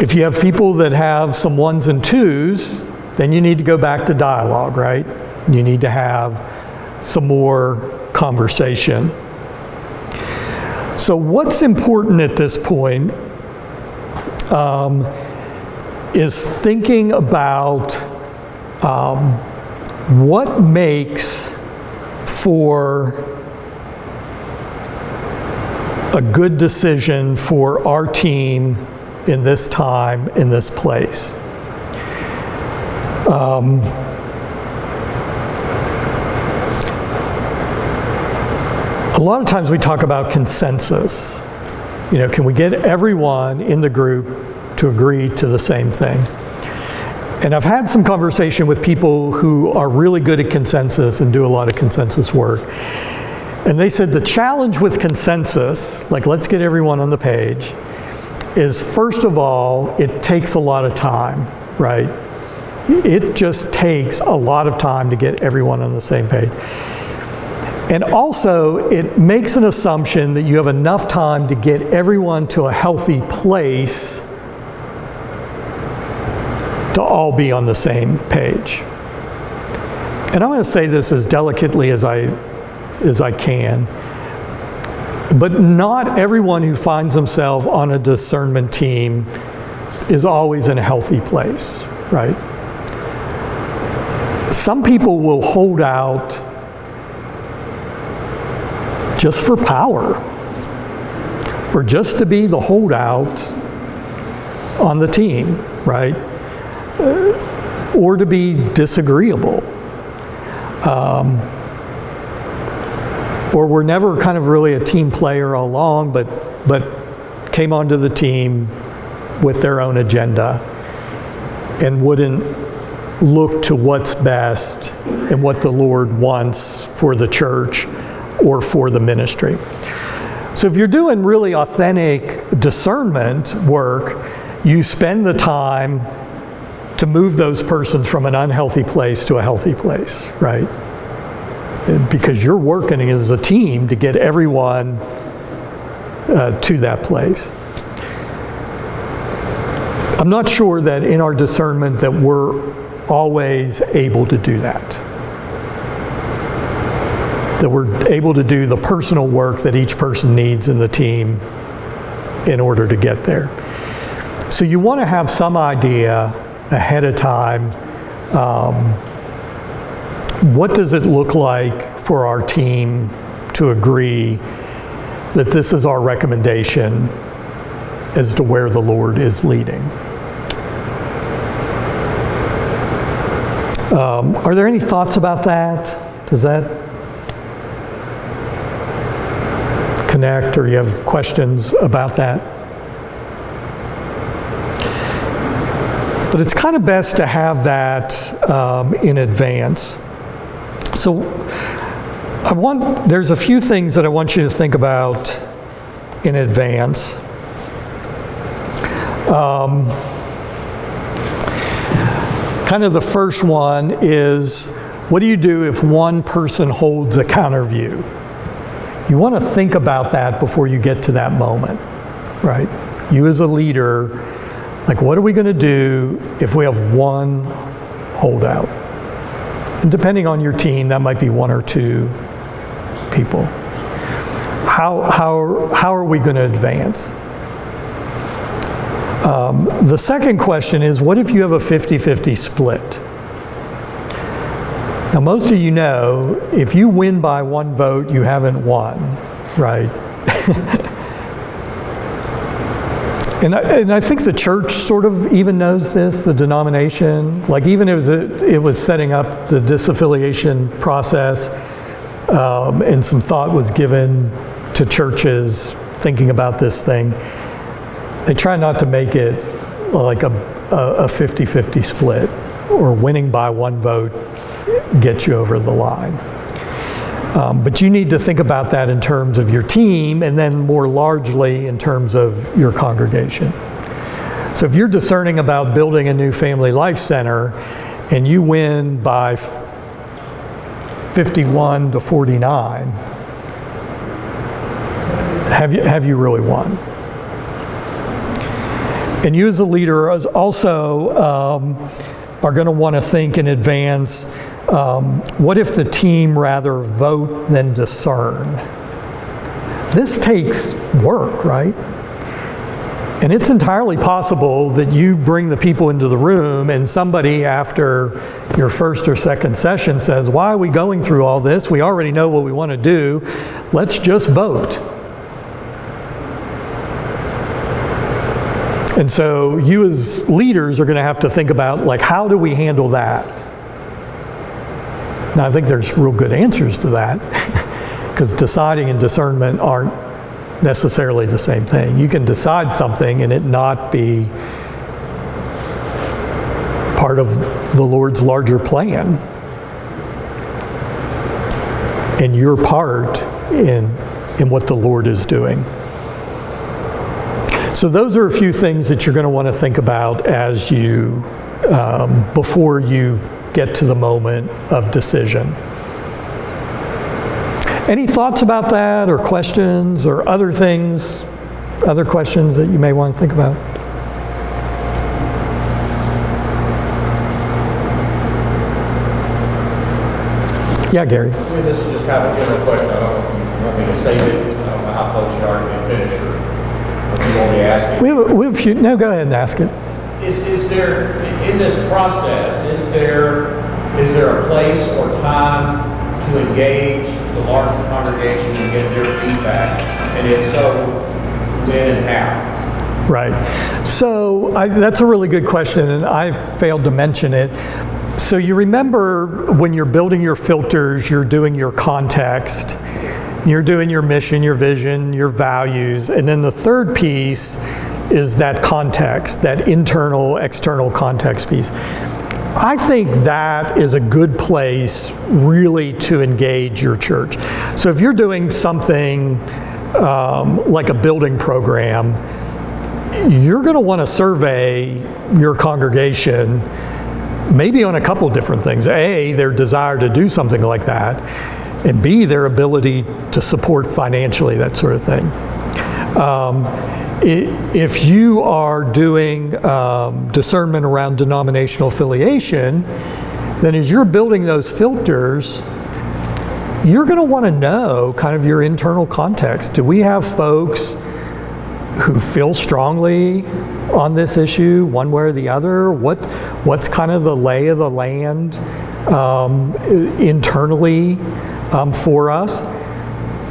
Speaker 1: If you have people that have some 1s and 2s, then you need to go back to dialogue, right? You need to have some more conversation. So what's important at this point is thinking about what makes for a good decision for our team in this time, in this place. A lot of times we talk about consensus. You know, can we get everyone in the group to agree to the same thing? And I've had some conversation with people who are really good at consensus and do a lot of consensus work. And they said the challenge with consensus, like let's get everyone on the page, is first of all, it takes a lot of time, right? It just takes a lot of time to get everyone on the same page. And also, it makes an assumption that you have enough time to get everyone to a healthy place to all be on the same page. And I'm going to say this as delicately as I can, but not everyone who finds themselves on a discernment team is always in a healthy place, right? Some people will hold out just for power, or just to be the holdout on the team, right? Or to be disagreeable. Or were never kind of really a team player all along, but came onto the team with their own agenda and wouldn't look to what's best and what the Lord wants for the church or for the ministry. So if you're doing really authentic discernment work, you spend the time to move those persons from an unhealthy place to a healthy place, right? Because you're working as a team to get everyone to that place. I'm not sure that in our discernment that we're always able to do that. That we're able to do the personal work that each person needs in the team in order to get there. So you want to have some idea ahead of time, what does it look like for our team to agree that this is our recommendation as to where the Lord is leading. Are there any thoughts about that? Does that connect, or you have questions about that? But it's kind of best to have that in advance. So there's a few things that I want you to think about in advance. Kind of the first one is, what do you do if one person holds a counter view? You want to think about that before you get to that moment, right? You as a leader, like, what are we going to do if we have one holdout? And depending on your team, that might be one or two people. How are we going to advance? The second question is, what if you have a 50-50 split? Now, most of you know, if you win by one vote, you haven't won, right? And I think the church sort of even knows this, the denomination. Like, even it was setting up the disaffiliation process, and some thought was given to churches thinking about this thing, they try not to make it like a 50-50 split, or winning by one vote gets you over the line. But you need to think about that in terms of your team, and then more largely in terms of your congregation. So if you're discerning about building a new family life center and you win by 51 to 49, have you really won? And you as a leader also are going to want to think in advance, what if the team rather vote than discern? This takes work, right? And it's entirely possible that you bring the people into the room and somebody after your first or second session says, why are we going through all this? We already know what we want to do. Let's just vote. And so you as leaders are going to have to think about, like, how do we handle that? Now, I think there's real good answers to that, because deciding and discernment aren't necessarily the same thing. You can decide something and it not be part of the Lord's larger plan, and your part in what the Lord is doing. So those are a few things that you're going to want to think about as you, before you get to the moment of decision. Any thoughts about that, or questions, or other things, other questions that you may want to think about? Yeah, Gary.
Speaker 3: This is just kind of a general question. I don't know if you want me to save it. I don't know how close you are to being finished, or if you want me to ask it.
Speaker 1: We have a few. No, go ahead and ask it.
Speaker 3: Is there, in this process, is there a place or time to engage the larger congregation and get their feedback? And if so, when and how?
Speaker 1: Right. So that's a really good question, and I failed to mention it. So you remember when you're building your filters, you're doing your context, you're doing your mission, your vision, your values, and then the third piece is that context, that internal, external context piece. I think that is a good place really to engage your church. So if you're doing something like a building program, you're going to want to survey your congregation maybe on a couple different things. A, their desire to do something like that, and B, their ability to support financially, that sort of thing. If you are doing discernment around denominational affiliation, then as you're building those filters, you're going to want to know kind of your internal context. Do we have folks who feel strongly on this issue, one way or the other? What's kind of the lay of the land internally for us?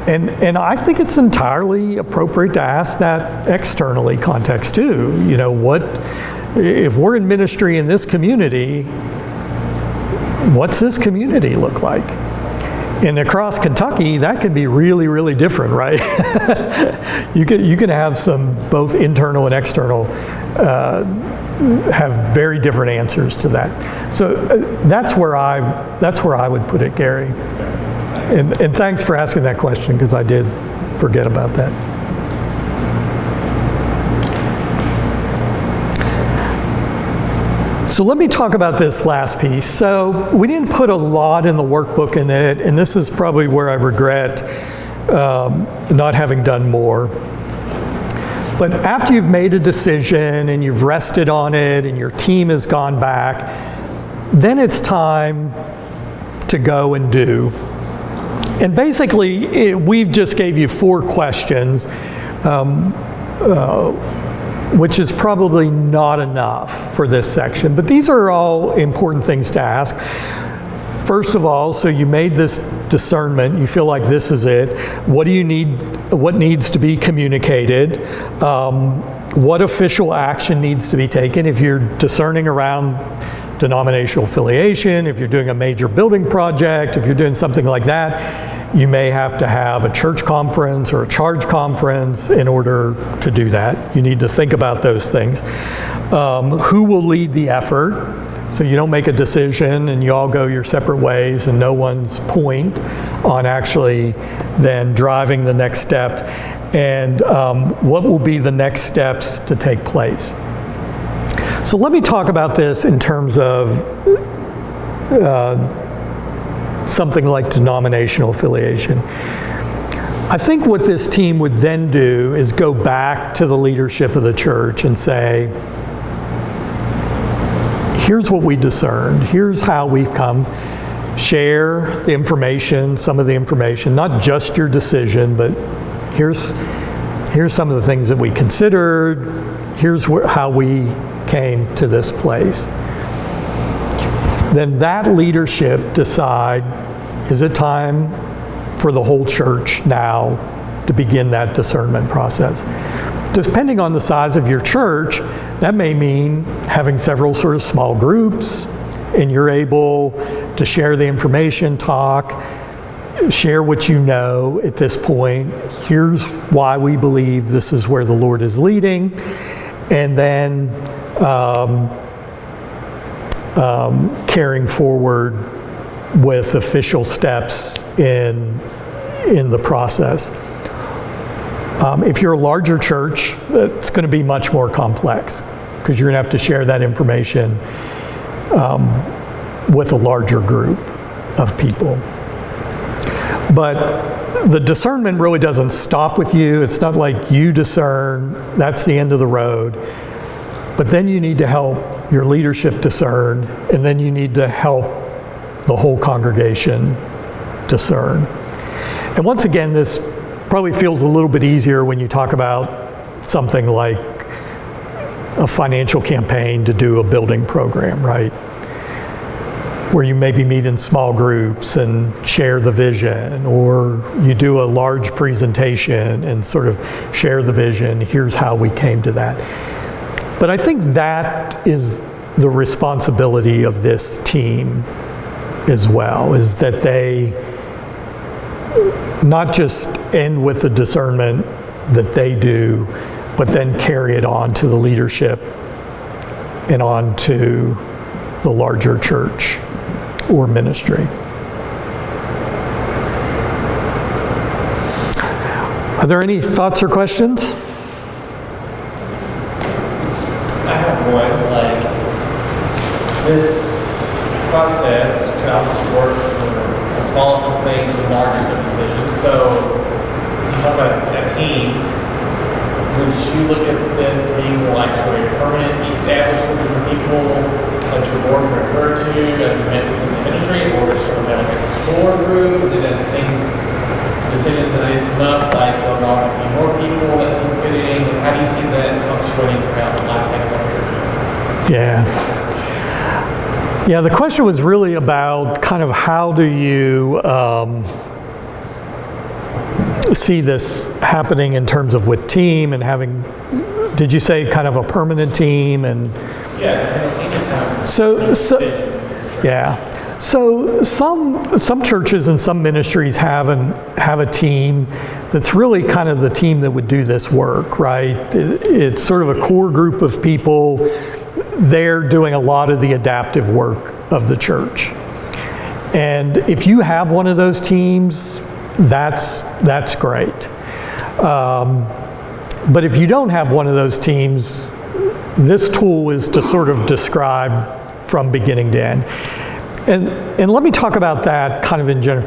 Speaker 1: And I think it's entirely appropriate to ask that externally context too. You know, what if we're in ministry in this community, what's this community look like? And across Kentucky, that can be really, really different, right? You can have some both internal and external have very different answers to that. So that's where I would put it, Gary. And thanks for asking that question, because I did forget about that. So let me talk about this last piece. So we didn't put a lot in the workbook in it, and this is probably where I regret not having done more. But after you've made a decision and you've rested on it and your team has gone back, then it's time to go and do. And basically, we just gave you 4 questions, which is probably not enough for this section. But these are all important things to ask. First of all, so you made this discernment, you feel like this is it. What do you need? What needs to be communicated? What official action needs to be taken? If you're discerning around denominational affiliation, if you're doing a major building project, if you're doing something like that, you may have to have a church conference or a charge conference in order to do that. You need to think about those things. Who will lead the effort? So you don't make a decision and you all go your separate ways and no one's point on actually then driving the next step, and what will be the next steps to take place. So let me talk about this in terms of something like denominational affiliation. I think what this team would then do is go back to the leadership of the church and say, here's what we discerned, here's how we've come, share the information, some of the information, not just your decision, but here's some of the things that we considered, here's how we came to this place. Then that leadership decide, is it time for the whole church now to begin that discernment process? Depending on the size of your church, that may mean having several sort of small groups, and you're able to share the information, talk, share what you know at this point. Here's why we believe this is where the Lord is leading, and then carrying forward with official steps in the process. If you're a larger church, it's going to be much more complex because you're going to have to share that information with a larger group of people. But the discernment really doesn't stop with you. It's not like you discern, that's the end of the road. But then you need to help your leadership discern, and then you need to help the whole congregation discern. And once again, this probably feels a little bit easier when you talk about something like a financial campaign to do a building program, right? Where you maybe meet in small groups and share the vision, or you do a large presentation and sort of share the vision, here's how we came to that. But I think that is the responsibility of this team as well, is that they not just end with the discernment that they do, but then carry it on to the leadership and on to the larger church or ministry. Are there any thoughts or questions?
Speaker 4: I have one. Like, this process can obviously work for the smallest of things to the largest of decisions. So, you talk about a team. Would you look at this being like a permanent establishment for people that your board can refer to as members in the ministry, or it's sort of like a core group, and as decisions that they come up, like there'll be more people that seem fitting, and how do you see that fluctuating throughout the lifetime of the church?
Speaker 1: Yeah, the question was really about kind of how do you see this happening in terms of with team and having, did you say kind of a permanent team? And so some churches and some ministries have a team that's really kind of the team that would do this work, right? It's sort of a core group of people. They're doing a lot of the adaptive work of the church. And if you have one of those teams, that's great. But if you don't have one of those teams, this tool is to sort of describe from beginning to end. And let me talk about that kind of in general.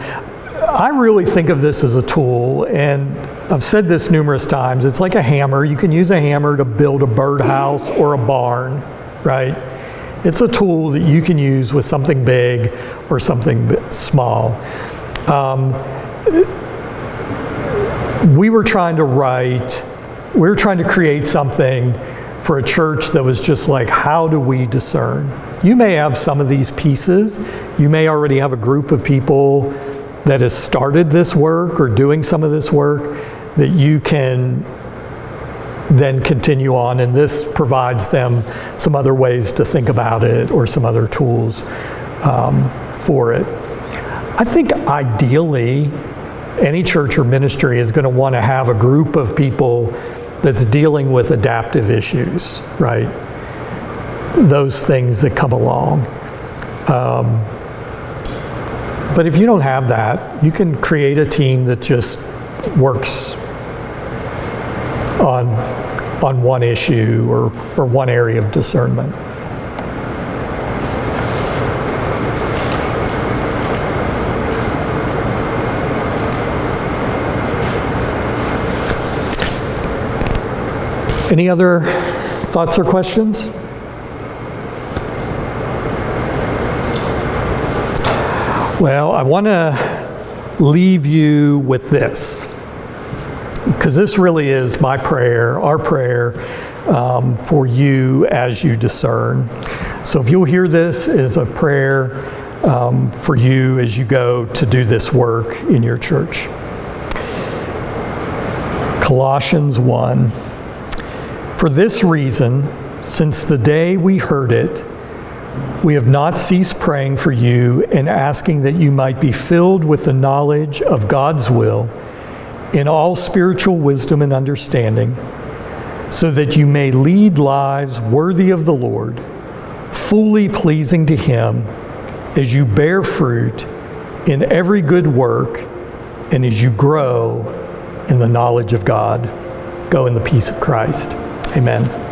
Speaker 1: I really think of this as a tool, and I've said this numerous times. It's like a hammer. You can use a hammer to build a birdhouse or a barn, right? It's a tool that you can use with something big or something small. We were trying to create something for a church that was just like, how do we discern? You may have some of these pieces. You may already have a group of people that has started this work or doing some of this work that you can then continue on, and this provides them some other ways to think about it or some other tools for it. I think ideally, any church or ministry is going to want to have a group of people that's dealing with adaptive issues, right? Those things that come along. But if you don't have that, you can create a team that just works on one issue or one area of discernment. Any other thoughts or questions? Well, I want to leave you with this, because this really is my prayer, our prayer for you as you discern. So if you'll hear this as a prayer for you as you go to do this work in your church. Colossians 1. For this reason, since the day we heard it, we have not ceased praying for you and asking that you might be filled with the knowledge of God's will in all spiritual wisdom and understanding, so that you may lead lives worthy of the Lord, fully pleasing to Him, as you bear fruit in every good work and as you grow in the knowledge of God. Go in the peace of Christ. Amen.